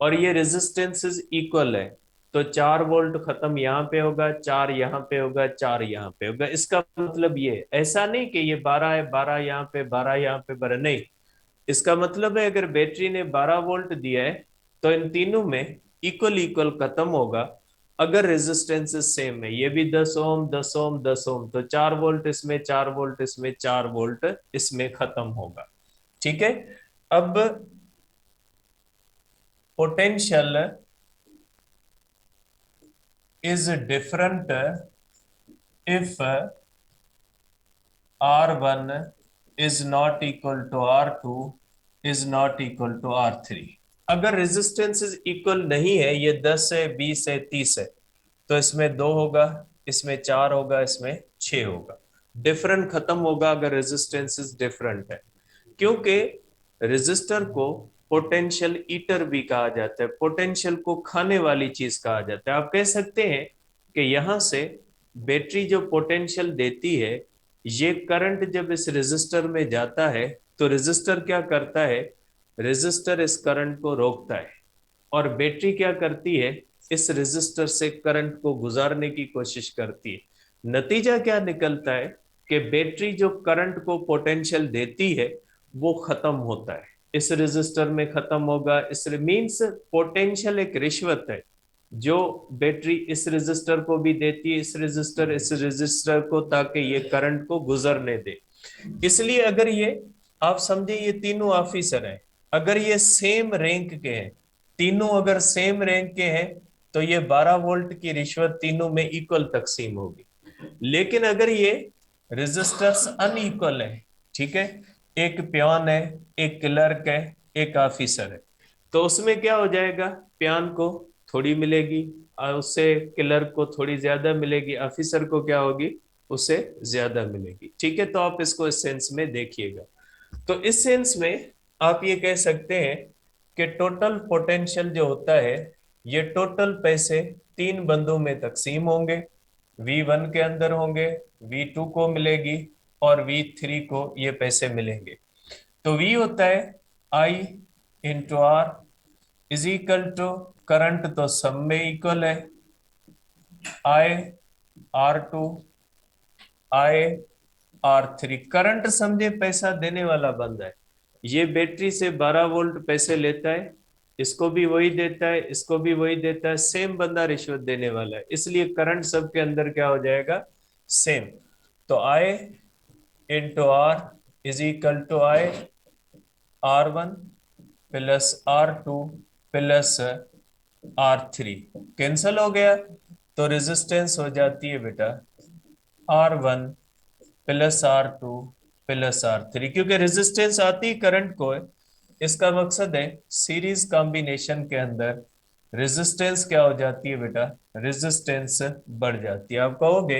और ये रेजिस्टेंसेस इक्वल है, तो 4 वोल्ट खत्म यहाँ पे होगा, 4 यहाँ पे होगा, 4 यहाँ पे होगा। इसका मतलब ये ऐसा नहीं कि ये 12 है, 12 यहाँ पे, 12 यहाँ पे, 12 नहीं। इसका मतलब है अगर बैटरी ने 12 वोल्ट दिया है तो इन तीनों में इक्वल इक्वल खत्म होगा। अगर रेजिस्टेंसेस सेम है, ये भी 10 ओम, 10 ओम, 10 ओम, तो 4 वोल्ट इसमें, 4 वोल्ट इसमें, 4 वोल्ट इसमें खत्म होगा। ठीक है। अब potential is different if R1 is not equal to R2 is not equal to R3। अगर रेजिस्टेंसेस इक्वल नहीं है, ये 10 है, 20 है, 30 है, तो इसमें 2 होगा, इसमें 4 होगा, इसमें 6 होगा। डिफरेंट खत्म होगा अगर रेजिस्टेंसेस डिफरेंट है, क्योंकि रेजिस्टर को पोटेंशियल ईटर भी कहा जाता है, पोटेंशियल को खाने वाली चीज कहा जाता है। आप कह सकते हैं कि यहां से बैटरी जो पोटेंशियल देती है, ये करंट जब इस रेजिस्टर में जाता है तो रेजिस्टर क्या करता है, रेजिस्टर इस करंट को रोकता है, और बैटरी क्या करती है, इस रेजिस्टर से करंट को गुजारने की कोशिश करती है। नतीजा क्या निकलता है कि बैटरी जो करंट को पोटेंशियल देती है वो खत्म होता है, इस रेजिस्टर में खत्म होगा। इस मींस पोटेंशियल एक रिश्वत है जो बैटरी इस रेजिस्टर को भी देती है, इस रेजिस्टर को, ताकि ये करंट को गुजरने दे। इसलिए अगर ये आप समझे ये तीनों ऑफिसर हैं, अगर ये सेम रैंक के हैं, तीनों अगर सेम रैंक के हैं, तो ये 12 वोल्ट की रिश्वत तीनों में इक्वल तकसीम होगी। लेकिन अगर ये रेजिस्टर्स अनइक्वल है, ठीक है, एक पियोन है, एक क्लर्क है, एक ऑफिसर है, तो उसमें क्या हो जाएगा, पियोन को थोड़ी मिलेगी और उससे क्लर्क को थोड़ी ज्यादा मिलेगी, ऑफिसर को क्या होगी, उससे ज्यादा मिलेगी। ठीक है, तो आप इसको इस सेंस में देखिएगा। तो इस सेंस में आप ये कह सकते हैं कि टोटल पोटेंशियल जो होता है, ये टोटल पैसे 3 बंदों में तकसीम होंगे। V1 के अंदर होंगे, V2 को मिलेगी और V3 को ये पैसे मिलेंगे। तो V होता है I into R is equal to, current तो सब में इक्वल है, I R2 I R3। Current समझे पैसा देने वाला बंदा है, ये बैटरी से 12 वोल्ट पैसे लेता है, इसको भी वही देता है, इसको भी वही देता है, सेम बंदा रिश्वत देने वाला है, इसलिए करंट सबके अंदर क्या हो जाएगा, सेम। तो I into R is equal to R1 plus R2 plus R3 cancel हो गया, तो रेजिस्टेंस हो जाती है बेटा R1 plus R2 plus R3। क्योंकि रेजिस्टेंस आती ही करंट को है, इसका मकसद है सीरीज कॉम्बिनेशन के अंदर रेजिस्टेंस क्या हो जाती है बेटा, रेजिस्टेंस बढ़ जाती है। आप कहोगे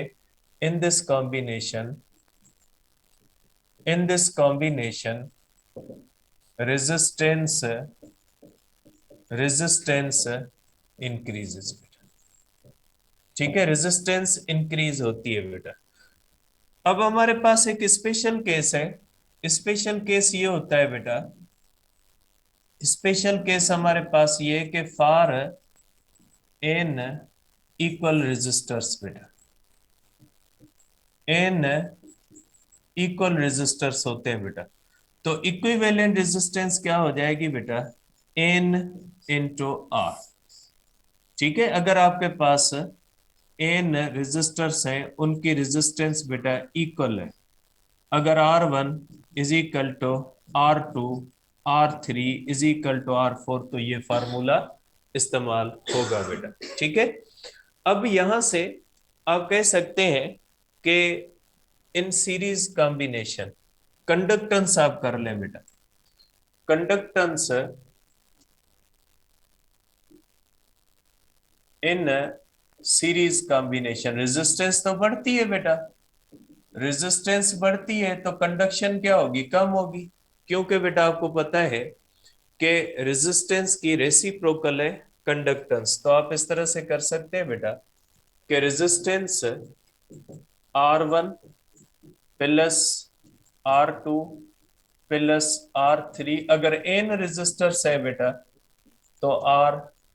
इन this combination, in this combination resistance, resistance increases बेटा। ठीक है, रेजिस्टेंस इंक्रीज होती है बेटा। अब हमारे पास एक स्पेशल केस है। स्पेशल केस ये होता है बेटा, स्पेशल केस हमारे पास ये है कि फॉर एन इक्वल रेजिस्टर्स बेटा, एन इक्वल रेजिस्टर्स होते हैं बेटा, तो इक्विवेलेंट रेजिस्टेंस क्या हो जाएगी बेटा, एन इंटू आर। ठीक है, अगर आपके पास एन रेजिस्टर्स हैं, उनकी रेजिस्टेंस बेटा इक्वल है, अगर R1 is equal to R2, R3 is equal to R4, तो ये फार्मूला इस्तेमाल होगा बेटा। ठीक है, अब यहां से आप कह सकते हैं कि इन सीरीज कॉम्बिनेशन कंडक्टेंस आप कर लें बेटा। Conductance in series combination, resistance तो बढ़ती है बेटा, रेजिस्टेंस बढ़ती है तो कंडक्शन क्या होगी, कम होगी, क्योंकि बेटा आपको पता है कि रेजिस्टेंस की रेसिप्रोकल है कंडक्टेंस। तो आप इस तरह से कर सकते हैं बेटा कि resistance R1 plus R2 plus R3, अगर एन रेजिस्टर्स है बेटा तो R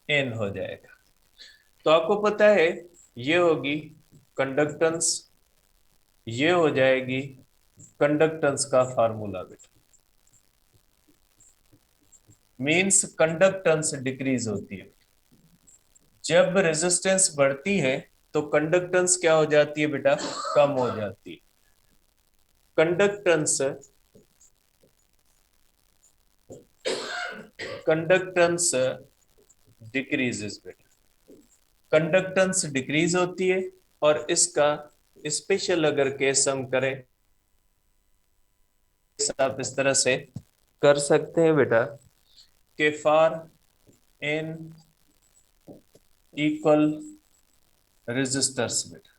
एन हो जाएगा। तो आपको पता है ये होगी कंडक्टेंस, ये हो जाएगी कंडक्टेंस का फार्मूला बेटा। मींस कंडक्टेंस डिक्रीज होती है, जब रेजिस्टेंस बढ़ती है तो कंडक्टेंस क्या हो जाती है बेटा, कम हो जाती है। कंडक्टेंस कंडक्टेंस डिक्रीजेस बेटा, कंडक्टेंस डिक्रीज होती है। और इसका स्पेशल अगर केस हम करें, आप इस तरह से कर सकते हैं बेटा कि फॉर एन इक्वल रेजिस्टर्स बेटा,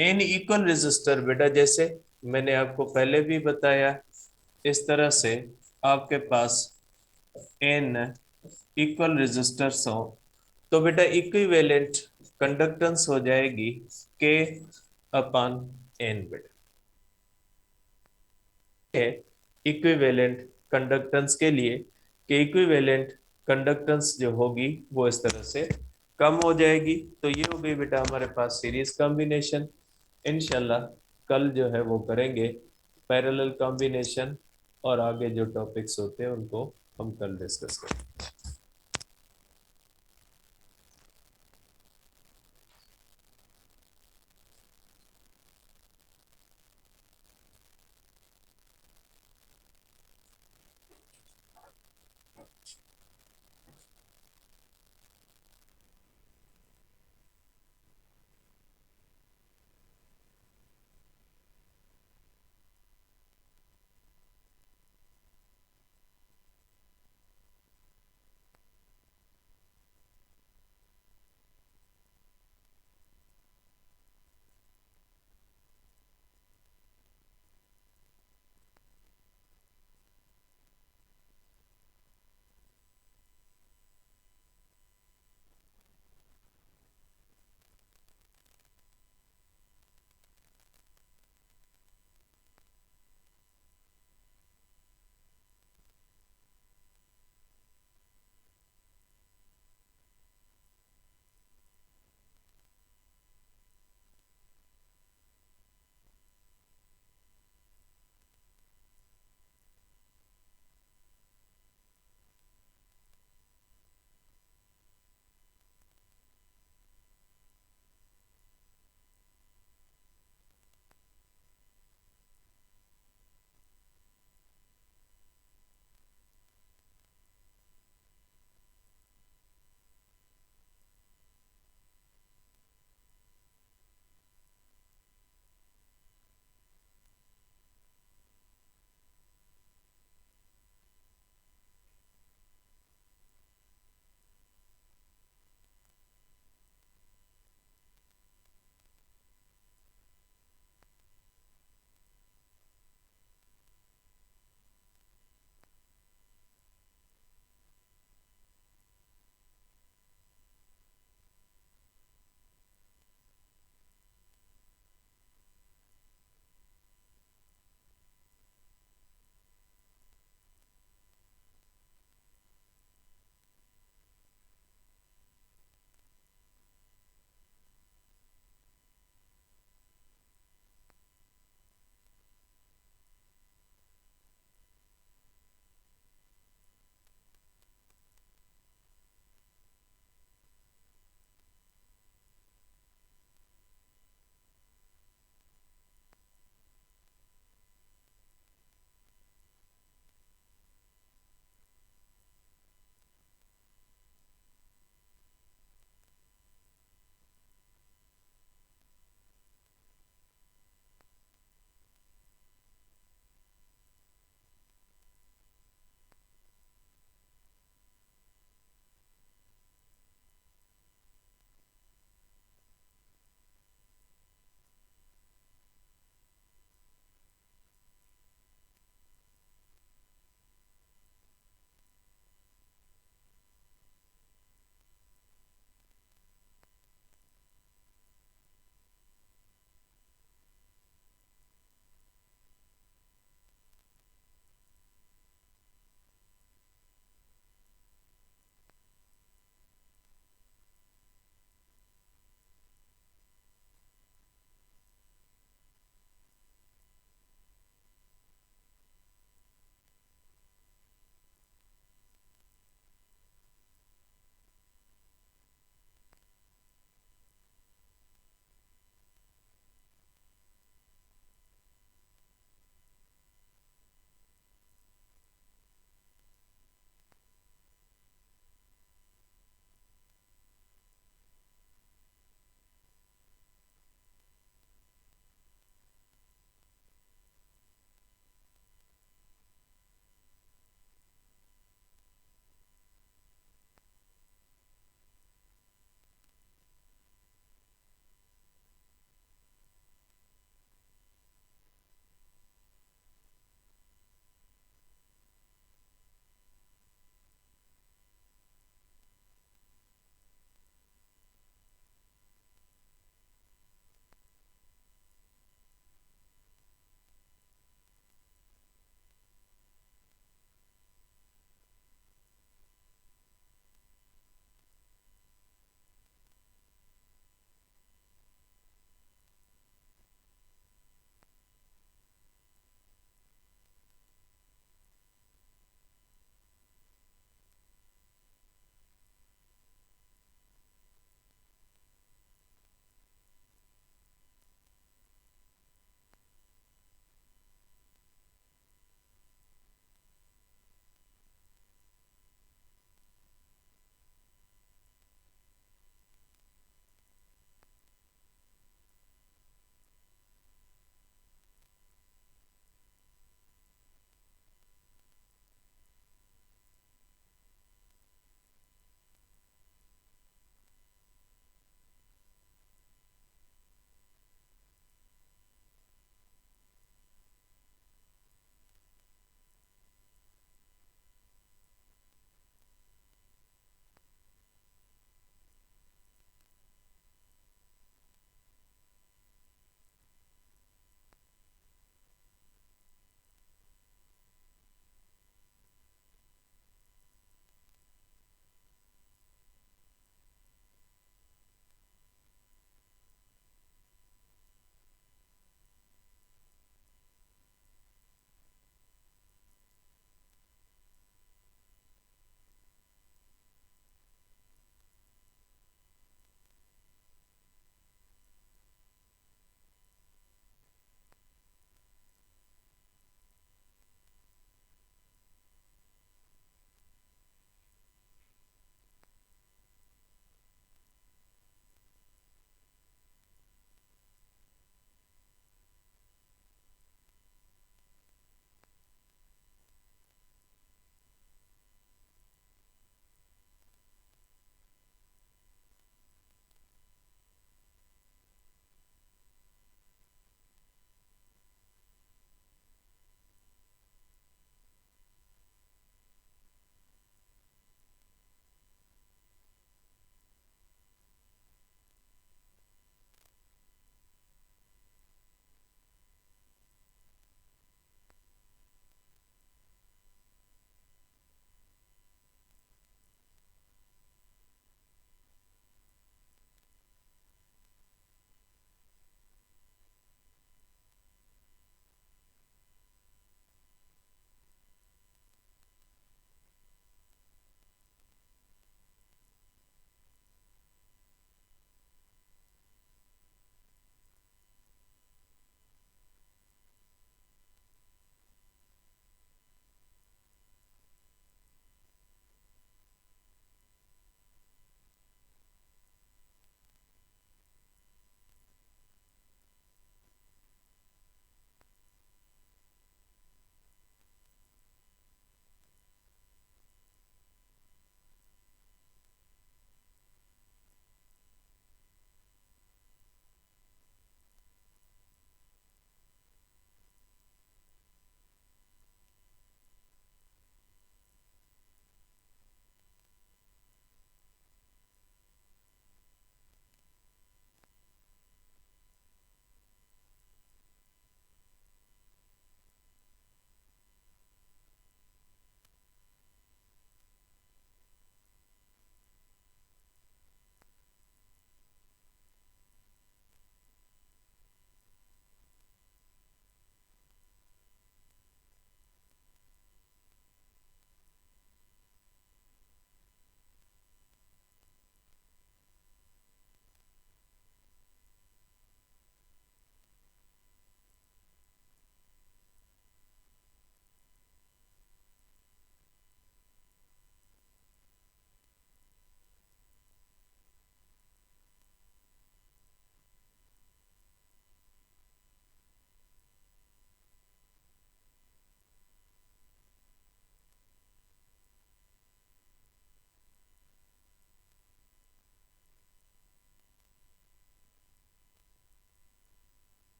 एन इक्वल रेजिस्टर बेटा, जैसे मैंने आपको पहले भी बताया, इस तरह से आपके पास एन इक्वल रेजिस्टर्स हो तो बेटा इक्विवेलेंट कंडक्टेंस हो जाएगी के अपॉन एन बेटा। इक्विवेलेंट कंडक्टेंस के लिए कि इक्विवेलेंट कंडक्टेंस जो होगी वो इस तरह से कम हो जाएगी। तो ये हो गई बेटा हमारे पास सीरीज कॉम्बिनेशन। इंशाल्लाह कल जो है वो करेंगे पैरेलल कॉम्बिनेशन, और आगे जो टॉपिक्स होते हैं उनको हम कल डिस्कस करेंगे।